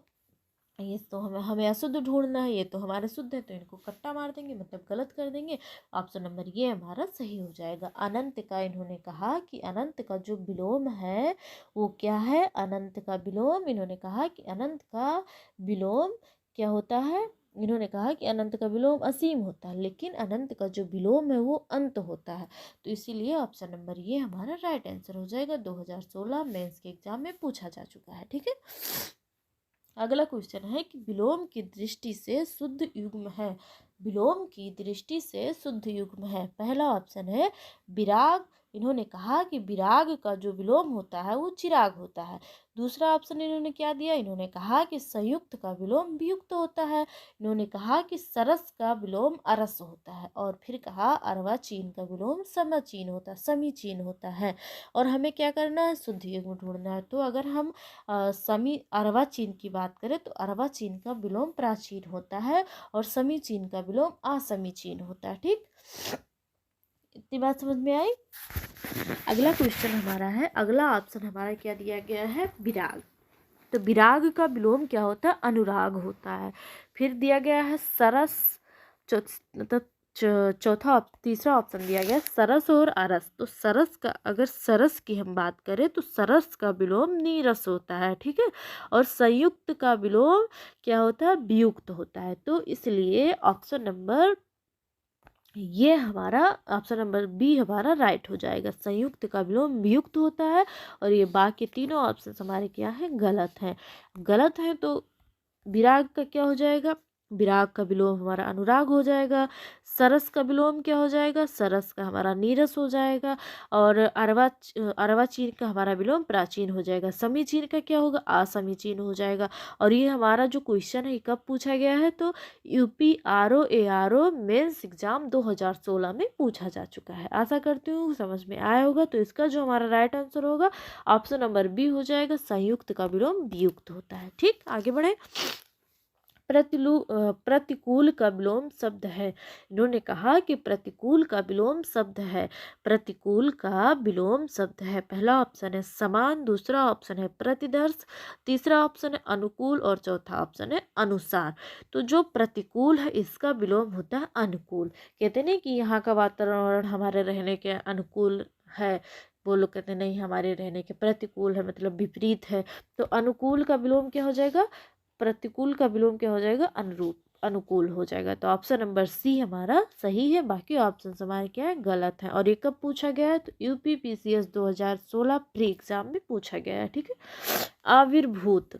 ये तो हमें अशुद्ध ढूंढना है, ये तो हमारे शुद्ध है, तो इनको कट्टा मार देंगे, मतलब गलत कर देंगे। ऑप्शन नंबर ये हमारा सही हो जाएगा। अनंत का इन्होंने कहा कि अनंत का जो विलोम है वो क्या है? अनंत का विलोम इन्होंने कहा कि अनंत का विलोम क्या होता है? इन्होंने कहा कि अनंत का विलोम असीम होता है, लेकिन अनंत का जो विलोम है वो अंत होता है। तो इसीलिए ऑप्शन नंबर ये हमारा राइट आंसर हो जाएगा। 2016 मेंस के एग्जाम में पूछा जा चुका है। ठीक है, अगला क्वेश्चन है कि विलोम की दृष्टि से शुद्ध युग्म है। विलोम की दृष्टि से शुद्ध युग्म है। पहला ऑप्शन है विराग। इन्होंने कहा कि विराग का जो विलोम होता है वो चिराग होता है। दूसरा ऑप्शन इन्होंने क्या दिया? इन्होंने कहा कि संयुक्त का विलोम वियुक्त होता है। इन्होंने कहा कि सरस का विलोम अरस होता है। और फिर कहा अर्वाचीन का विलोम समचीन होता है, समीचीन होता है। और हमें क्या करना है? शुद्ध युग्म ढूंढना है। तो अगर हम अर्वाचीन की बात करें तो अर्वाचीन का विलोम प्राचीन होता है और समीचीन का विलोम असमीचीन होता है। ठीक, इतनी बात समझ में आई। अगला क्वेश्चन हमारा है, अगला ऑप्शन हमारा क्या दिया गया है? विराग। तो विराग का विलोम क्या होता है? अनुराग होता है। फिर दिया गया है सरस। मतलब तीसरा ऑप्शन दिया गया सरस और अरस। तो सरस का, अगर सरस की हम बात करें तो सरस का विलोम नीरस होता है। ठीक है, और संयुक्त का विलोम क्या होता है? वियुक्त होता है। तो इसलिए ऑप्शन नंबर ये हमारा ऑप्शन नंबर बी हमारा राइट हो जाएगा। संयुक्त का विलोम वियुक्त होता है। और ये बाकी तीनों ऑप्शन हमारे क्या है? गलत हैं। गलत है तो विराग का क्या हो जाएगा? विराग का विलोम हमारा अनुराग हो जाएगा। सरस का विलोम क्या हो जाएगा? सरस का हमारा नीरस हो जाएगा। और अर्वाचीन का हमारा विलोम प्राचीन हो जाएगा। समीचीन का क्या होगा? असमीचीन हो जाएगा। और ये हमारा जो क्वेश्चन है कब पूछा गया है? तो यूपी आरओ मेंस एग्जाम 2016 में पूछा जा चुका है। आशा करती हूँ समझ में आया होगा। तो इसका जो हमारा राइट आंसर होगा ऑप्शन नंबर बी हो जाएगा। संयुक्त का विलोम वियुक्त होता है। ठीक, आगे बढ़े। प्रतिकूल का विलोम शब्द है। इन्होंने कहा कि प्रतिकूल का विलोम शब्द है। प्रतिकूल का विलोम शब्द है। पहला ऑप्शन है समान, दूसरा ऑप्शन है प्रतिदर्श, तीसरा ऑप्शन है अनुकूल और चौथा ऑप्शन है अनुसार। तो जो प्रतिकूल है इसका विलोम होता है अनुकूल। कहते नहीं कि यहाँ का वातावरण हमारे रहने के अनुकूल है, वो लोग कहते नहीं हमारे रहने के प्रतिकूल है, मतलब विपरीत है। तो अनुकूल का विलोम क्या हो जाएगा? प्रतिकूल का विलोम क्या हो जाएगा? अनुरूप। अनुकूल हो जाएगा। तो ऑप्शन नंबर सी हमारा सही है, बाकी ऑप्शन हमारे क्या है, गलत है। और ये कब पूछा गया है, तो यूपीपीसीएस 2016 प्री एग्जाम में पूछा गया है। ठीक है, आविर्भूत।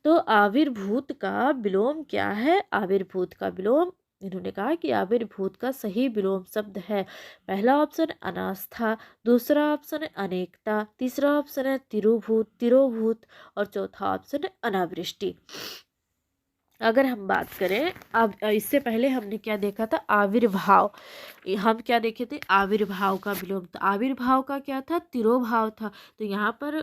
तो आविर्भूत का विलोम क्या है, आविर्भूत का विलोम, इन्होंने कहा कि आविर्भूत का सही विलोम शब्द है, पहला ऑप्शन है अनास्था, दूसरा ऑप्शन है अनेकता, तीसरा ऑप्शन है तिरोभूत और चौथा ऑप्शन है अनावृष्टि। अगर हम बात करें, अब इससे पहले हमने क्या देखा था, आविर्भाव। हम क्या देखे थे, आविर्भाव का विलोम। तो आविर्भाव का क्या था, तिरोभाव था। तो यहाँ पर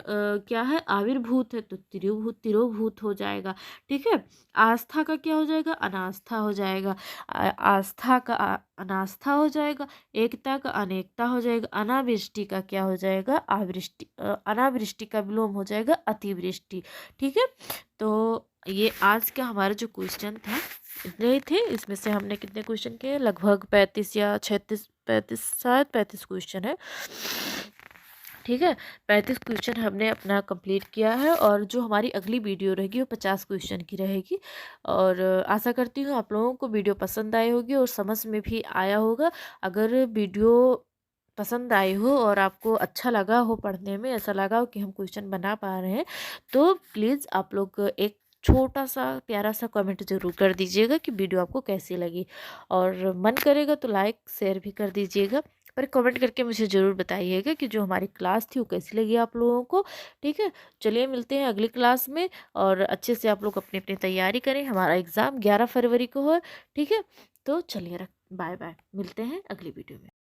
क्या है, आविर्भूत है तो तिरोभूत हो जाएगा। ठीक है, आस्था का क्या हो जाएगा, अनास्था हो जाएगा। आस्था का अनास्था हो जाएगा। एकता का अनेकता हो जाएगा। अनावृष्टि का क्या हो जाएगा, अनावृष्टि का विलोम हो जाएगा अतिवृष्टि। ठीक है, तो ये आज का हमारा जो क्वेश्चन था इतने ही थे। इसमें से हमने कितने क्वेश्चन किए, लगभग 35 या 36, 35, शायद 35 क्वेश्चन है। ठीक है, 35 क्वेश्चन हमने अपना कंप्लीट किया है, और जो हमारी अगली वीडियो रहेगी वो 50 क्वेश्चन की रहेगी। और आशा करती हूँ आप लोगों को वीडियो पसंद आई होगी और समझ में भी आया होगा। अगर वीडियो पसंद आई हो और आपको अच्छा लगा हो, पढ़ने में ऐसा लगा हो कि हम क्वेश्चन बना पा रहे हैं, तो प्लीज़ आप लोग एक छोटा सा प्यारा सा कमेंट ज़रूर कर दीजिएगा कि वीडियो आपको कैसी लगी। और मन करेगा तो लाइक शेयर भी कर दीजिएगा, पर कमेंट करके मुझे ज़रूर बताइएगा कि जो हमारी क्लास थी वो कैसी लगी आप लोगों को। ठीक है, चलिए मिलते हैं अगली क्लास में, और अच्छे से आप लोग अपनी अपनी तैयारी करें। हमारा एग्ज़ाम 11 फरवरी को है। ठीक है, तो चलिए बाय बाय, मिलते हैं अगली वीडियो में।